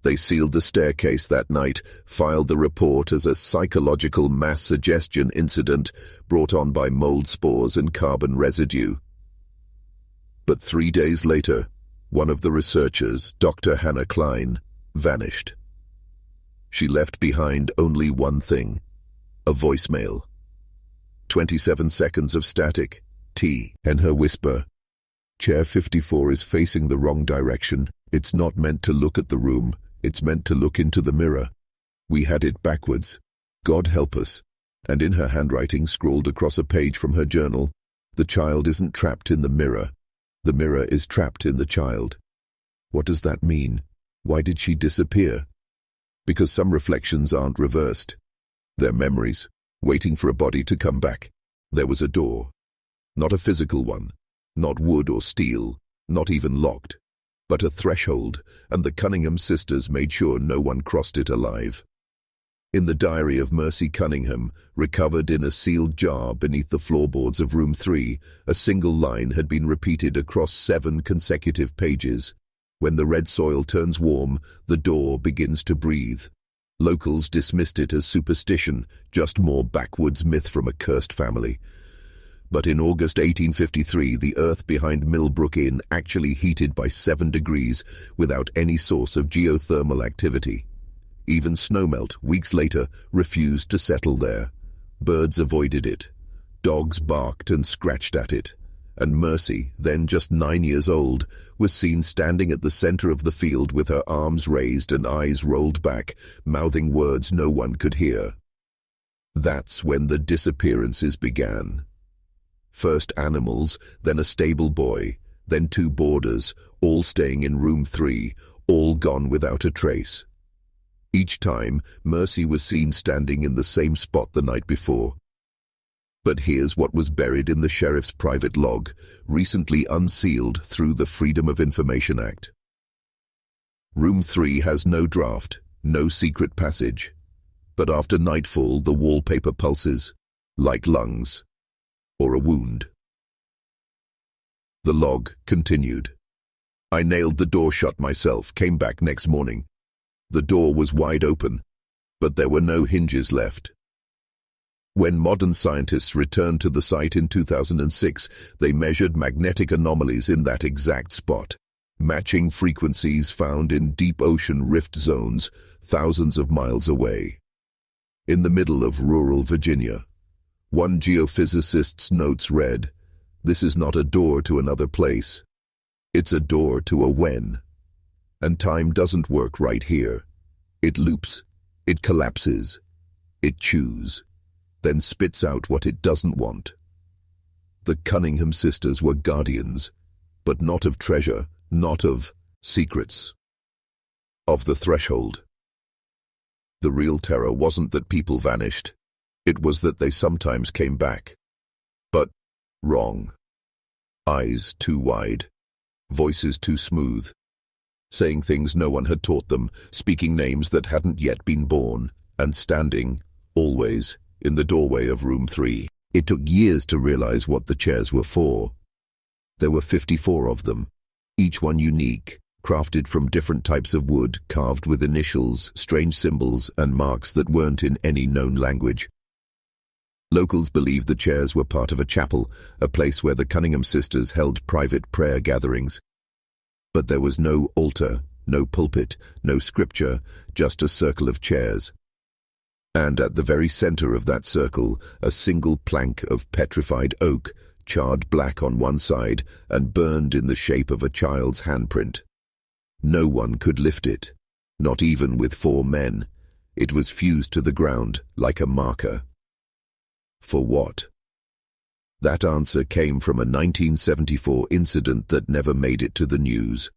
They sealed the staircase that night, filed the report as a psychological mass suggestion incident brought on by mold spores and carbon residue. But 3 days later, one of the researchers, Dr. Hannah Klein, vanished. She left behind only one thing, a voicemail. 27 seconds of static, T, and her whisper. Chair 54 is facing the wrong direction. It's not meant to look at the room. It's meant to look into the mirror. We had it backwards. God help us. And in her handwriting, scrawled across a page from her journal, the child isn't trapped in the mirror. The mirror is trapped in the child. What does that mean? Why did she disappear? Because some reflections aren't reversed. They're memories, waiting for a body to come back. There was a door. Not a physical one. Not wood or steel. Not even locked. But a threshold, and the Cunningham sisters made sure no one crossed it alive. In the diary of Mercy Cunningham, recovered in a sealed jar beneath the floorboards of room 3, a single line had been repeated across 7 consecutive pages. When the red soil turns warm, the door begins to breathe. Locals dismissed it as superstition, just more backwoods myth from a cursed family. But in August 1853, the earth behind Millbrook Inn actually heated by 7 degrees without any source of geothermal activity. Even snowmelt, weeks later, refused to settle there. Birds avoided it. Dogs barked and scratched at it. And Mercy, then just 9 years old, was seen standing at the center of the field with her arms raised and eyes rolled back, mouthing words no one could hear. That's when the disappearances began. First animals, then a stable boy, then 2 boarders, all staying in room 3, all gone without a trace. Each time, Mercy was seen standing in the same spot the night before. But here's what was buried in the sheriff's private log, recently unsealed through the Freedom of Information Act. Room 3 has no draft, no secret passage. But after nightfall, the wallpaper pulses, like lungs, or a wound. The log continued. I nailed the door shut myself, came back next morning. The door was wide open, but there were no hinges left. When modern scientists returned to the site in 2006, they measured magnetic anomalies in that exact spot, matching frequencies found in deep ocean rift zones thousands of miles away. In the middle of rural Virginia, one geophysicist's notes read, "This is not a door to another place. It's a door to a when. And time doesn't work right here. It loops, it collapses, it chews, then spits out what it doesn't want." The Cunningham Sisters were guardians, but not of treasure, not of secrets. Of the threshold. The real terror wasn't that people vanished. It was that they sometimes came back. But wrong. Eyes too wide. Voices too smooth. Saying things no one had taught them, speaking names that hadn't yet been born, and standing, always, in the doorway of room 3. It took years to realize what the chairs were for. There were 54 of them, each one unique, crafted from different types of wood, carved with initials, strange symbols, and marks that weren't in any known language. Locals believed the chairs were part of a chapel, a place where the Cunningham Sisters held private prayer gatherings. But there was no altar, no pulpit, no scripture, just a circle of chairs. And at the very center of that circle, a single plank of petrified oak, charred black on one side and burned in the shape of a child's handprint. No one could lift it, not even with 4 men. It was fused to the ground like a marker. For what? That answer came from a 1974 incident that never made it to the news.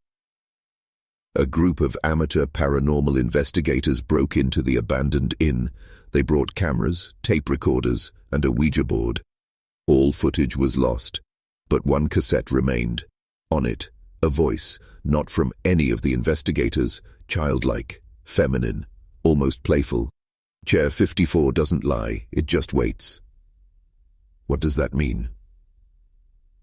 A group of amateur paranormal investigators broke into the abandoned inn. They brought cameras, tape recorders, and a Ouija board. All footage was lost, but one cassette remained. On it, a voice, not from any of the investigators, childlike, feminine, almost playful. "Chair 54 doesn't lie, it just waits." What does that mean?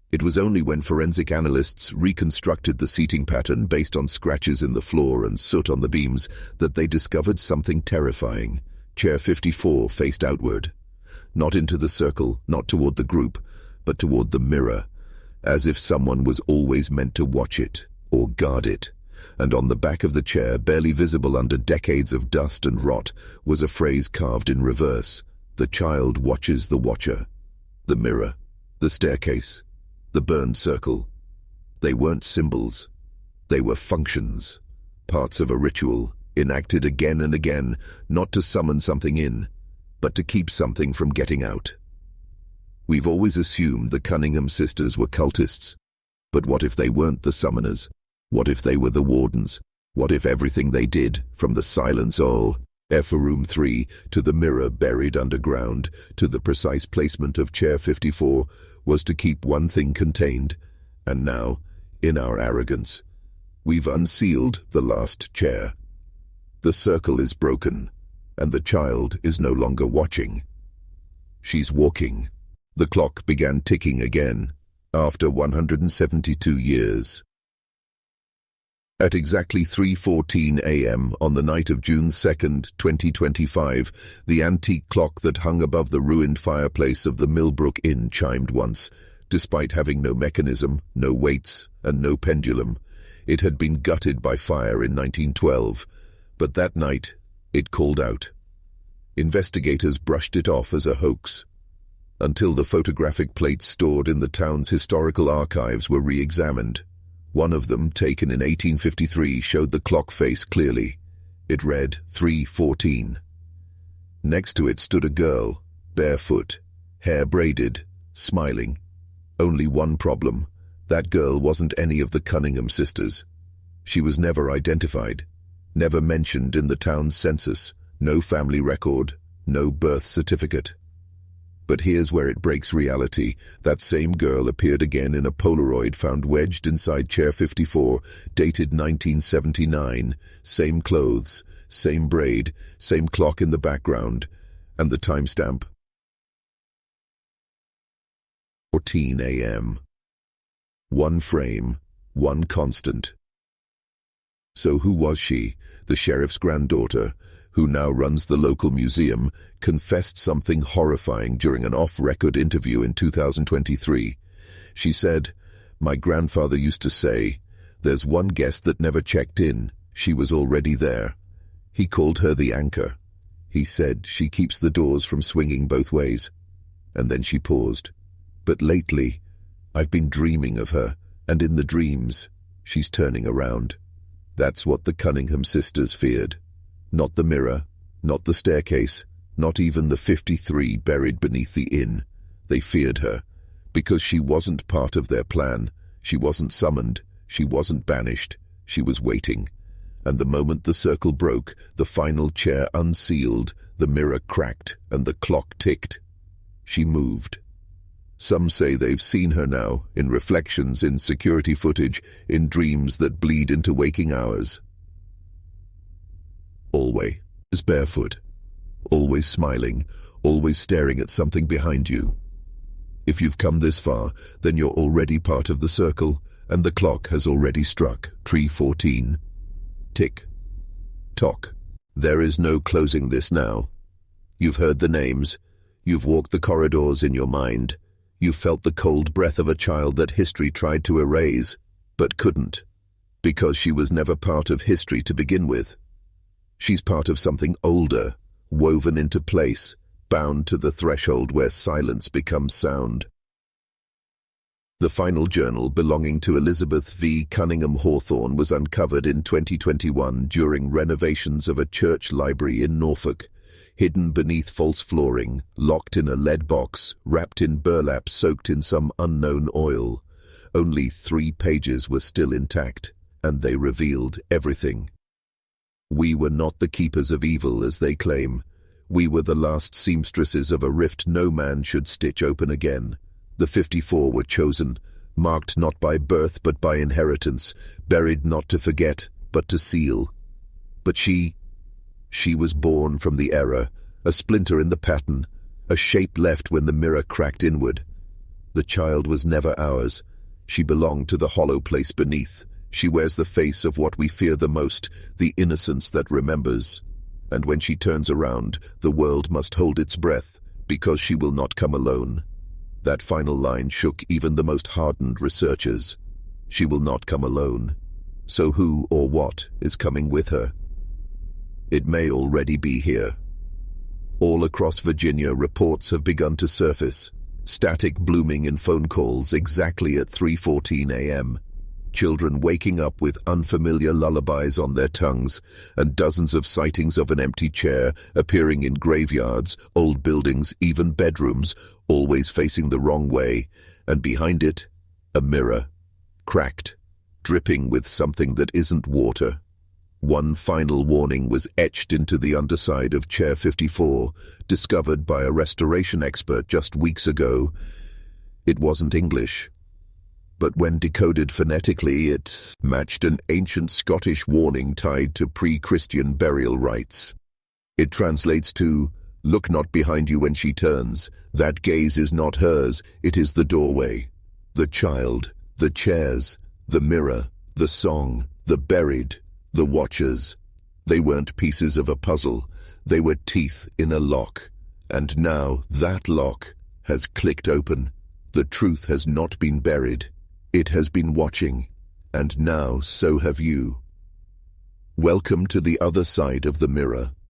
It was only when forensic analysts reconstructed the seating pattern based on scratches in the floor and soot on the beams that they discovered something terrifying. Chair 54 faced outward. Not into the circle, not toward the group, but toward the mirror, as if someone was always meant to watch it, or guard it. And on the back of the chair, barely visible under decades of dust and rot, was a phrase carved in reverse. "The child watches the watcher." The mirror, the staircase, the burned circle. They weren't symbols. They were functions, parts of a ritual, enacted again and again, not to summon something in, but to keep something from getting out. We've always assumed the Cunningham Sisters were cultists. But what if they weren't the summoners? What if they were the wardens? What if everything they did, from the silence for room 3, to the mirror buried underground, to the precise placement of chair 54, was to keep one thing contained? And now, in our arrogance, we've unsealed the last chair. The circle is broken, and the child is no longer watching. She's walking. The clock began ticking again, after 172 years. At exactly 3:14 a.m. on the night of June 2nd, 2025, the antique clock that hung above the ruined fireplace of the Millbrook Inn chimed once. Despite having no mechanism, no weights, and no pendulum, it had been gutted by fire in 1912. But that night, it called out. Investigators brushed it off as a hoax, until the photographic plates stored in the town's historical archives were re-examined. One of them, taken in 1853, showed the clock face clearly. It read 3:14. Next to it stood a girl, barefoot, hair braided, smiling. Only one problem. That girl wasn't any of the Cunningham Sisters. She was never identified, never mentioned in the town's census, no family record, no birth certificate. But here's where it breaks reality. That same girl appeared again in a Polaroid found wedged inside chair 54, dated 1979. Same clothes, same braid, same clock in the background, and the timestamp. 14 a.m. One frame, one constant. So who was she, the sheriff's granddaughter, who now runs the local museum, confessed something horrifying during an off-record interview in 2023. She said, "My grandfather used to say, there's one guest that never checked in. She was already there. He called her the anchor. He said she keeps the doors from swinging both ways." And then she paused. "But lately, I've been dreaming of her, and in the dreams, she's turning around." That's what the Cunningham sisters feared. Not the mirror, not the staircase, not even the 53 buried beneath the inn. They feared her, because she wasn't part of their plan. She wasn't summoned. She wasn't banished. She was waiting. And the moment the circle broke, the final chair unsealed, the mirror cracked, and the clock ticked. She moved. Some say they've seen her now, in reflections, in security footage, in dreams that bleed into waking hours. Always barefoot, always smiling, always staring at something behind you. If you've come this far, then you're already part of the circle, and the clock has already struck 3:14. Tick. Tock. There is no closing this now. You've heard the names. You've walked the corridors in your mind. You've felt the cold breath of a child that history tried to erase, but couldn't, because she was never part of history to begin with. She's part of something older, woven into place, bound to the threshold where silence becomes sound. The final journal belonging to Elizabeth V. Cunningham Hawthorne was uncovered in 2021 during renovations of a church library in Norfolk, hidden beneath false flooring, locked in a lead box, wrapped in burlap soaked in some unknown oil. Only 3 pages were still intact, and they revealed everything. We were not the keepers of evil, as they claim. We were the last seamstresses of a rift no man should stitch open again. The 54 were chosen, marked not by birth but by inheritance, buried not to forget but to seal. But she was born from the error, a splinter in the pattern, a shape left when the mirror cracked inward. The child was never ours. She belonged to the hollow place beneath. She wears the face of what we fear the most, the innocence that remembers. And when she turns around, the world must hold its breath, because she will not come alone. That final line shook even the most hardened researchers. She will not come alone. So who or what is coming with her? It may already be here. All across Virginia, reports have begun to surface, static blooming in phone calls exactly at 3:14 a.m. Children waking up with unfamiliar lullabies on their tongues, and dozens of sightings of an empty chair appearing in graveyards, old buildings, even bedrooms, always facing the wrong way, and behind it, a mirror, cracked, dripping with something that isn't water. One final warning was etched into the underside of Chair 54, discovered by a restoration expert just weeks ago. It wasn't English, but when decoded phonetically, it matched an ancient Scottish warning tied to pre-Christian burial rites. It translates to, "Look not behind you when she turns. That gaze is not hers, it is the doorway." The child, the chairs, the mirror, the song, the buried, the watchers. They weren't pieces of a puzzle. They were teeth in a lock. And now that lock has clicked open. The truth has not been buried. It has been watching. And now so have you. Welcome to the other side of the mirror.